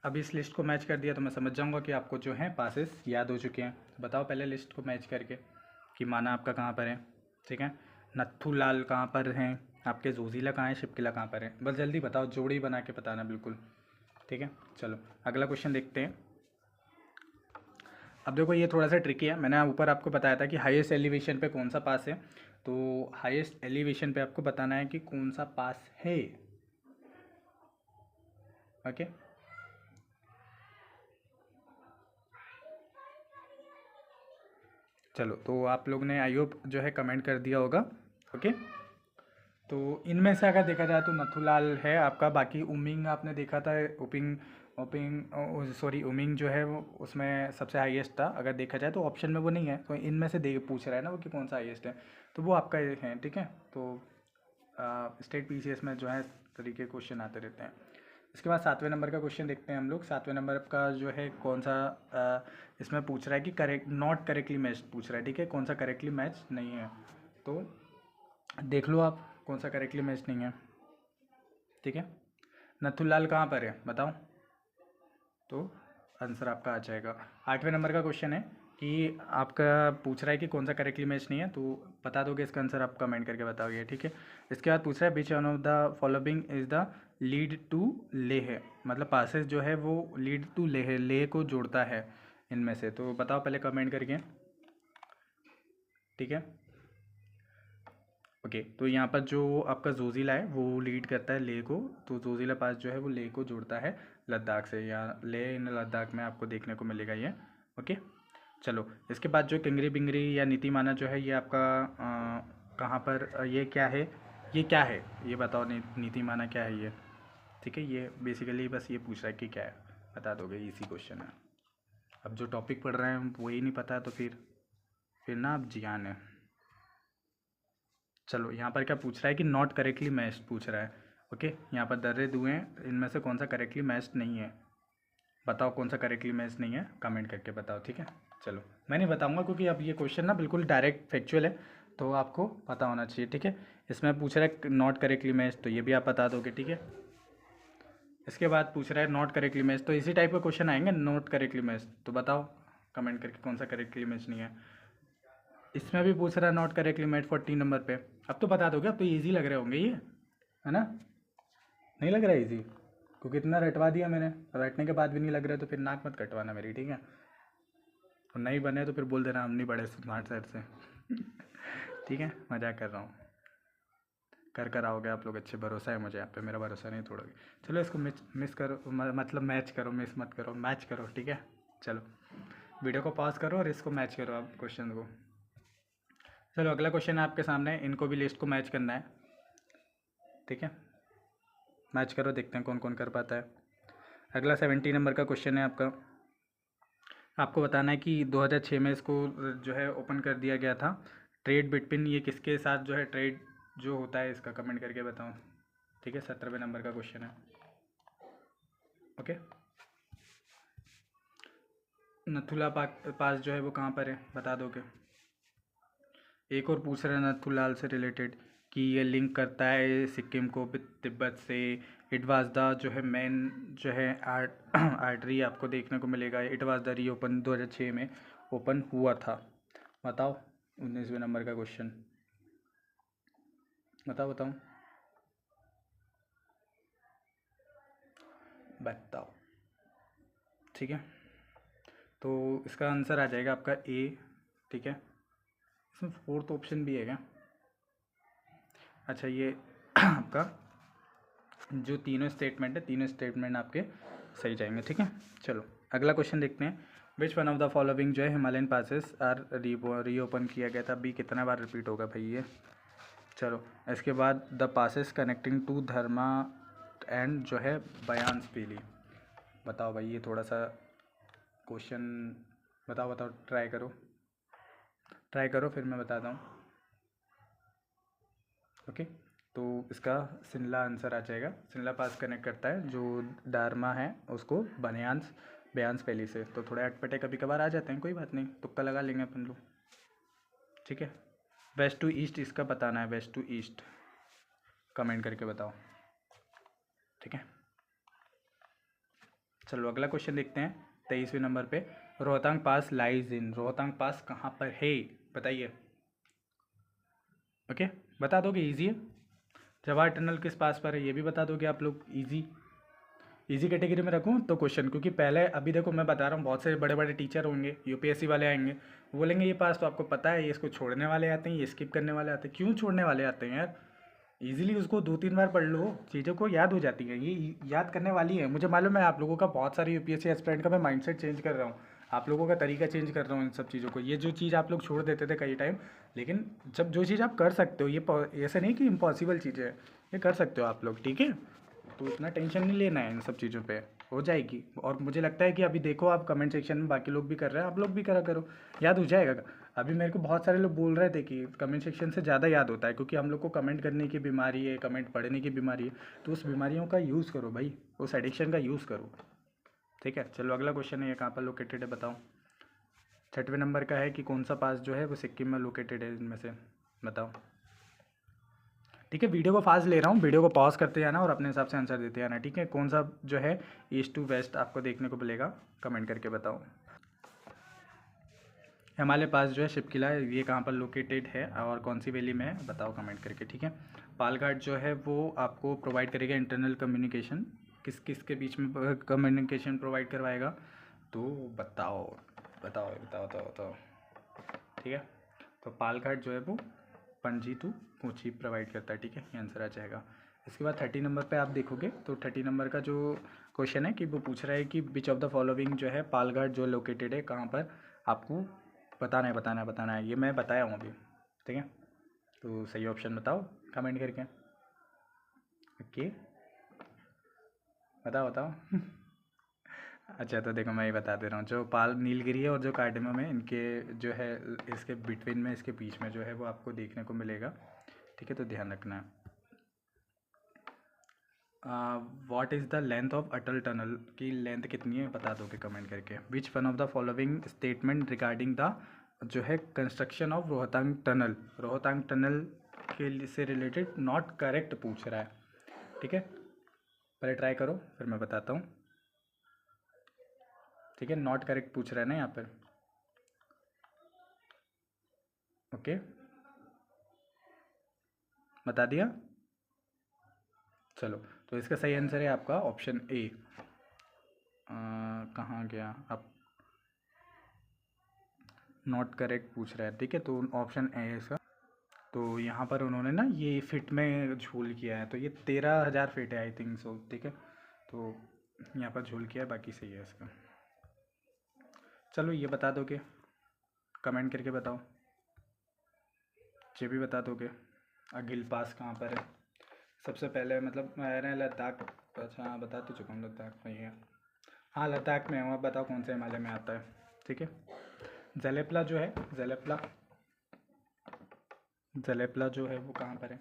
अभी इस लिस्ट को मैच कर दिया तो मैं समझ जाऊंगा कि आपको जो है पासेस याद हो चुके हैं। बताओ पहले लिस्ट को मैच करके कि माना आपका कहाँ पर है, ठीक है। नत्थू लाल कहाँ पर हैं आपके, जोजीला कहाँ है, शिपकिला कहाँ पर है, बस जल्दी बताओ, जोड़ी बना के बताना बिल्कुल, ठीक है। चलो अगला क्वेश्चन देखते हैं। अब देखो ये थोड़ा सा ट्रिकी है, मैंने ऊपर आपको बताया था कि हाईएस्ट एलिवेशन पे कौन सा पास है, तो हाईएस्ट एलिवेशन पे आपको बताना है कि कौन सा पास है, ओके। चलो तो आप लोग ने आई होप जो है कमेंट कर दिया होगा, ओके। तो इनमें से अगर देखा जाए तो नथुलाल है आपका, बाकी उमिंग आपने देखा था, उपिंग उपिंग सॉरी उमिंग जो है वो उसमें सबसे हाईएस्ट था, अगर देखा जाए तो ऑप्शन में वो नहीं है, तो इनमें से देख पूछ रहा है ना वो कि कौन सा हाईएस्ट है, तो वो आपका है, ठीक है। तो स्टेट पीसीएस में जो है इस तरीके के क्वेश्चन आते रहते हैं। इसके बाद 7वें नंबर का क्वेश्चन देखते हैं हम लोग। 7वें नंबर का जो है कौन सा इसमें पूछ रहा है कि करेक्ट नॉट करेक्टली मैच पूछ रहा है, ठीक है, कौन सा करेक्टली मैच नहीं है, तो देख लो आप कौन सा करेक्टली मैच नहीं है, ठीक है। नथुलाल कहाँ पर है बताओ, तो आंसर आपका आ जाएगा। 8वें नंबर का क्वेश्चन है कि आपका पूछ रहा है कि कौन सा करेक्टली मैच नहीं है, तो बता दोगे इसका आंसर, आप कमेंट करके बताओगे, ठीक है। इसके बाद पूछ रहा है which one of the following is the lead to Leh, मतलब पासेस जो है वो लीड टू लेह, लेह को जोड़ता है इनमें से, तो बताओ पहले कमेंट करके, ठीक है। ओके तो यहाँ पर जो आपका जोजिला है वो लीड करता है ले को, तो जोजिला पास जो है वो ले को जोड़ता है लद्दाख से, या ले इन लद्दाख में आपको देखने को मिलेगा ये, ओके। चलो इसके बाद जो किंगरी बिंगरी या नीतिमाना जो है ये आपका कहाँ पर ये क्या है, ये क्या है ये बताओ, नीतिमाना क्या है ये, ठीक है। ये बेसिकली बस ये पूछ रहा है कि क्या है, बता दोगे, इसी क्वेश्चन है। अब जो टॉपिक पढ़ रहे हैं वही नहीं पता तो फिर ना आप जियान है। चलो यहाँ पर क्या पूछ रहा है कि नॉट करेक्टली मैच्ड पूछ रहा है, ओके। यहाँ पर दर्रे दुए इनमें से कौन सा करेक्टली मैच्ड नहीं है, बताओ कौन सा करेक्टली मैच नहीं है, कमेंट करके बताओ, ठीक है। चलो मैं नहीं बताऊंगा क्योंकि अब ये क्वेश्चन ना बिल्कुल डायरेक्ट फैक्चुअल है, तो आपको पता होना चाहिए, ठीक है। इसमें पूछ रहा है नॉट करेक्टली मैच, तो ये भी आप बता दोगे, ठीक है। इसके बाद पूछ रहा है नॉट करेक्टली मैच, तो इसी टाइप का क्वेश्चन आएंगे नॉट करेक्टली मैच, तो बताओ कमेंट करके कौन सा करेक्टली मैच नहीं है। इसमें भी पूछ रहा है नॉट करेक्टली मैच 14 नंबर पे, अब तो बता दोगे, अब तो ईजी लग रहे होंगे ये, है ना, नहीं लग रहा है ईजी, क्योंकि इतना रटवा दिया मैंने, रटने के बाद भी नहीं लग रहा है तो फिर नाक मत कटवाना मेरी, ठीक है। और नहीं बने तो फिर बोल देना हम नहीं बड़े स्मार्ट सेट से ठीक है, मजाक कर रहा हूँ, कर आओगे आप लोग अच्छे, भरोसा है मुझे आप पे, मेरा भरोसा नहीं तोड़ोगे। चलो इसको मिस करो, मतलब मैच करो, मिस मत करो, मैच करो, ठीक है। चलो वीडियो को पॉज करो और इसको मैच करो आप क्वेश्चन को। चलो अगला क्वेश्चन है आपके सामने, इनको भी लिस्ट को मैच करना है, ठीक है। मैच करो, देखते हैं कौन कौन कर पाता है। अगला 70 नंबर का क्वेश्चन है आपका, आपको बताना है कि 2006 में इसको जो है ओपन कर दिया गया था, ट्रेड बिटवीन, ये किसके साथ जो है ट्रेड जो होता है इसका कमेंट करके बताओ, ठीक है। 17वें नंबर का क्वेश्चन है, ओके। नथुला पास जो है वो कहाँ पर है बता दोगे। एक और पूछ रहे हैं नथुलाल से रिलेटेड कि ये लिंक करता है सिक्किम को तिब्बत से, इट वाज द जो है मेन जो है आर्टरी आपको देखने को मिलेगा, इट वाज द री ओपन 2006 में ओपन हुआ था, बताओ। 19वें नंबर का क्वेश्चन, बताओ बताओ बताओ, ठीक है। तो इसका आंसर आ जाएगा आपका ए, ठीक है। इसमें फोर्थ ऑप्शन भी है क्या, अच्छा ये आपका जो तीनों स्टेटमेंट है, तीनों स्टेटमेंट आपके सही जाएंगे, ठीक है। चलो अगला क्वेश्चन देखते हैं, विच वन ऑफ द फॉलोइंग जो है हिमालयन पासेस आर रीओपन किया गया था, बी कितना बार रिपीट होगा भाई ये। चलो इसके बाद द पासेस कनेक्टिंग टू धर्मा एंड जो है बयान पीली, बताओ भाई ये थोड़ा सा क्वेश्चन, बताओ बताओ, ट्राई करो फिर मैं बताता हूँ, ओके। तो इसका शिमला आंसर आ जाएगा, शिमला पास कनेक्ट करता है जो डारमा है उसको बनियान्स बयान्स वैली से, तो थोड़े अटपटे कभी कभार आ जाते हैं, कोई बात नहीं, तुक्का लगा लेंगे अपन लोग, ठीक है। वेस्ट टू ईस्ट इसका बताना है, वेस्ट टू ईस्ट कमेंट करके बताओ, ठीक है। चलो अगला क्वेश्चन देखते हैं 23वें नंबर पे। रोहतांग पास लाइज इन, रोहतांग पास कहाँ पर है बताइए। ओके बता दोगे, इजी है। जवाहर टनल किस पास पर है ये भी बता दोगे आप लोग, इजी कैटेगरी में रखूँ तो क्वेश्चन, क्योंकि पहले अभी देखो मैं बता रहा हूँ बहुत से बड़े बड़े टीचर होंगे, यूपीएससी वाले आएंगे, वो बोलेंगे ये पास तो आपको पता है, ये इसको छोड़ने वाले आते हैं, ये स्किप करने वाले आते हैं। क्यों छोड़ने वाले आते हैं यार, इजीली उसको 2-3 बार पढ़ लो, चीज़ों को याद हो जाती है, ये याद करने वाली है। मुझे मालूम है आप लोगों का बहुत सारे यूपीएससी एस्पिरेंट का मैं माइंडसेट चेंज कर रहा हूँ, आप लोगों का तरीका चेंज कर रहा हूँ इन सब चीज़ों को। ये जो चीज़ आप लोग छोड़ देते थे कई टाइम, लेकिन जब जो चीज़ आप कर सकते हो, ये ऐसे नहीं कि इम्पॉसिबल चीज़ें हैं, ये कर सकते हो आप लोग, ठीक है। तो इतना टेंशन नहीं लेना है इन सब चीज़ों पे, हो जाएगी। और मुझे लगता है कि अभी देखो आप कमेंट सेक्शन में बाकी लोग भी कर रहे हैं, आप लोग भी करा करो, याद हो जाएगा। अभी मेरे को बहुत सारे लोग बोल रहे थे कि कमेंट सेक्शन से ज़्यादा याद होता है, क्योंकि हम लोग को कमेंट करने की बीमारी है, कमेंट पढ़ने की बीमारी है, तो उस बीमारियों का यूज़ करो भाई, उस एडिक्शन का यूज़ करो, ठीक है। चलो अगला क्वेश्चन है, ये कहाँ पर लोकेटेड है बताओ। 6वें नंबर का है कि कौन सा पास जो है वो सिक्किम में लोकेटेड है, इनमें से बताओ। ठीक है, वीडियो को फास्ट ले रहा हूँ, वीडियो को पॉज करते जाना और अपने हिसाब से आंसर देते जाना, ठीक है। कौन सा जो है ईस्ट टू वेस्ट आपको देखने को मिलेगा, कमेंट करके बताओ। हमारे पास जो है शिप किला है, ये कहाँ पर लोकेटेड है और कौन सी वैली में है बताओ कमेंट करके, ठीक है। पालघाट जो है वो आपको प्रोवाइड करेगा इंटरनल कम्युनिकेशन, किस किस के बीच में कम्युनिकेशन प्रोवाइड करवाएगा, तो बताओ बताओ बताओ बताओ बताओ, ठीक है। तो पालघाट जो है वो पणजी टू कोची प्रोवाइड करता है, ठीक है, ये आंसर आ जाएगा। इसके बाद 30 नंबर पे आप देखोगे तो 30 नंबर का जो क्वेश्चन है कि वो पूछ रहा है कि विच ऑफ द फॉलोइंग जो है पालघाट जो लोकेटेड है कहाँ पर, आपको बताना है। ये मैं बताया हूँ अभी, ठीक है। तो सही ऑप्शन बताओ कमेंट करके, ओके बताओ अच्छा तो देखो मैं ये बता दे रहा हूँ, जो पाल नीलगिरी है और जो कार्डेमम है, इनके जो है इसके बिटवीन में, इसके बीच में जो है वो आपको देखने को मिलेगा, ठीक है, तो ध्यान रखना। What is the length of Atal tunnel, की लेंथ कितनी है बता दोगे कमेंट करके। विच one of the following statement regarding the जो है कंस्ट्रक्शन ऑफ रोहतांग टनल के से रिलेटेड नॉट करेक्ट पूछ रहा है, ठीक है। पहले ट्राई करो फिर मैं बताता हूँ, ठीक है। नॉट करेक्ट पूछ रहा है ना यहाँ पर, ओके बता दिया। चलो तो इसका सही आंसर है आपका ऑप्शन ए। कहाँ गया अब, नॉट करेक्ट पूछ रहा है, ठीक है, तो ऑप्शन ए है इसका। तो यहाँ पर उन्होंने ना ये फिट में झूल किया है, तो ये 13,000 फिट है आई थिंक सो, ठीक है। तो यहाँ पर झूल किया है, बाकी सही है इसका। चलो ये बता दोगे कमेंट करके बताओ, ये भी बता दोगे अगिल पास कहाँ पर है। सबसे पहले मतलब मैंने लद्दाख, अच्छा हाँ बता तो चुका हूँ, लद्दाख में ही है, हाँ लद्दाख में है। अब बताओ कौन से हिमालय में आता है, ठीक है। जलेपला जो है, जलेपला जो है वो कहाँ पर है,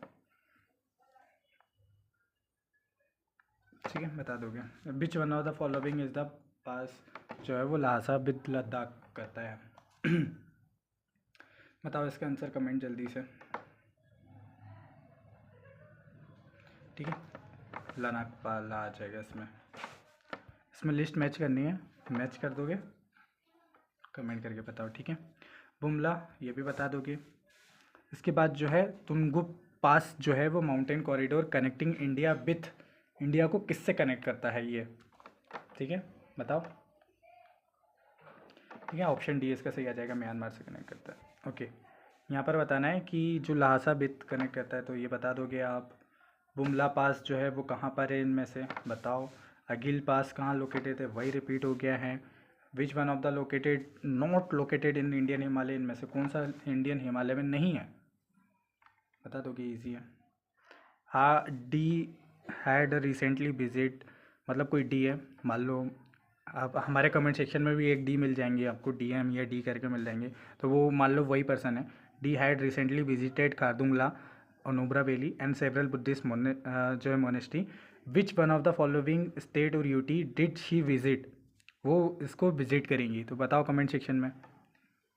ठीक है बता दोगे। Which one of the following is the pass जो है वो लहासा विद लद्दाख करता है बताओ इसका आंसर कमेंट जल्दी से, ठीक है। लनाकपाला आ जाएगा इसमें लिस्ट मैच करनी है, मैच कर दोगे कमेंट करके बताओ, ठीक है। बुमला ये भी बता दोगे। इसके बाद जो है तुंगुप पास जो है वो माउंटेन कॉरिडोर कनेक्टिंग इंडिया को किससे कनेक्ट करता है ये, ठीक है बताओ, ठीक है। ऑप्शन डी इसका सही आ जाएगा, म्यांमार से कनेक्ट करता है, ओके। यहाँ पर बताना है कि जो लहासा बित कनेक्ट करता है, तो ये बता दोगे आप। बुमला पास जो है वो कहाँ पर है इनमें से बताओ। अगिल पास कहाँ लोकेटेड है, वही रिपीट हो गया है। Which one of the located not located in Indian Himalaya, इनमें से कौन सा इंडियन हिमालय में नहीं है बता दोगे, ईजी है। हाँ डी हैड रिसेंटली विजिट, मतलब कोई डी है, मान लो आप हमारे कमेंट सेक्शन में भी एक डी मिल जाएंगे आपको, डी एम या डी करके मिल जाएंगे, तो वो मान लो वही पर्सन है। She had recently visited Khardungla Nubra valley and several Buddhist जो है monastery. Which one of the following state और यूटी डिड शी विजिट, वो इसको विजिट करेंगी, तो बताओ कमेंट सेक्शन में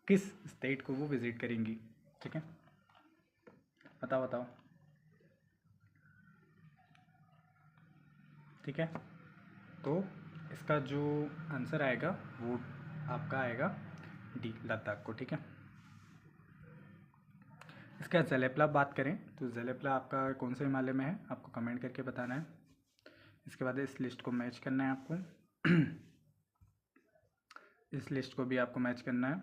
किस स्टेट को वो विजिट करेंगी, ठीक है बताओ, ठीक है। तो इसका जो आंसर आएगा वो आपका आएगा डी, लद्दाख को। ठीक है, इसका ज़लेप्ला बात करें तो ज़लेप्ला आपका कौन से हिमालय में है, आपको कमेंट करके बताना है। इसके बाद इस लिस्ट को मैच करना है आपको इस लिस्ट को भी आपको मैच करना है।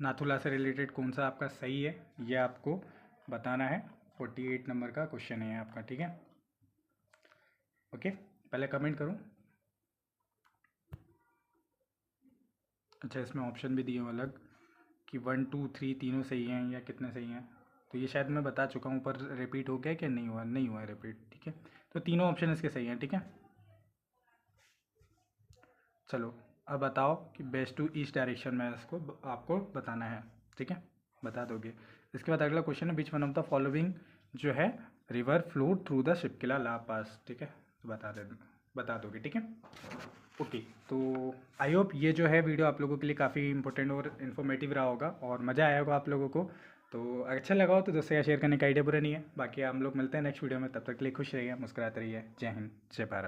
नाथुला से रिलेटेड कौन सा आपका सही है ये आपको बताना है। 48 नंबर का क्वेश्चन है आपका। ठीक है, ओके, पहले कमेंट करूं। अच्छा, इसमें ऑप्शन भी दिए हो अलग कि 1 2 3 तीनों सही हैं या कितने सही हैं, तो ये शायद मैं बता चुका हूँ, पर रिपीट हो गया कि नहीं हुआ, नहीं हुआ रिपीट। ठीक है, तो तीनों ऑप्शन इसके सही हैं। ठीक है, चलो अब बताओ कि वेस्ट टू ईस्ट डायरेक्शन में इसको आपको बताना है। ठीक है, बता दोगे। इसके बाद अगला क्वेश्चन है, which one of the following जो है river flow through the Shipkila La pass. ठीक है, तो बता दोगे। ठीक है, ओके, तो आई होप ये जो है वीडियो आप लोगों के लिए काफ़ी इंपॉर्टेंट और इन्फॉर्मेटिव रहा होगा और मज़ा आया होगा आप लोगों को। तो अच्छा लगा हो तो दोस्तों या शेयर करने का आइडिया बुरा नहीं है। बाकी हम लोग मिलते हैं नेक्स्ट वीडियो में, तब तक के लिए खुश रहिए, मुस्कुराते रहिए। जय हिंद, जय भारत।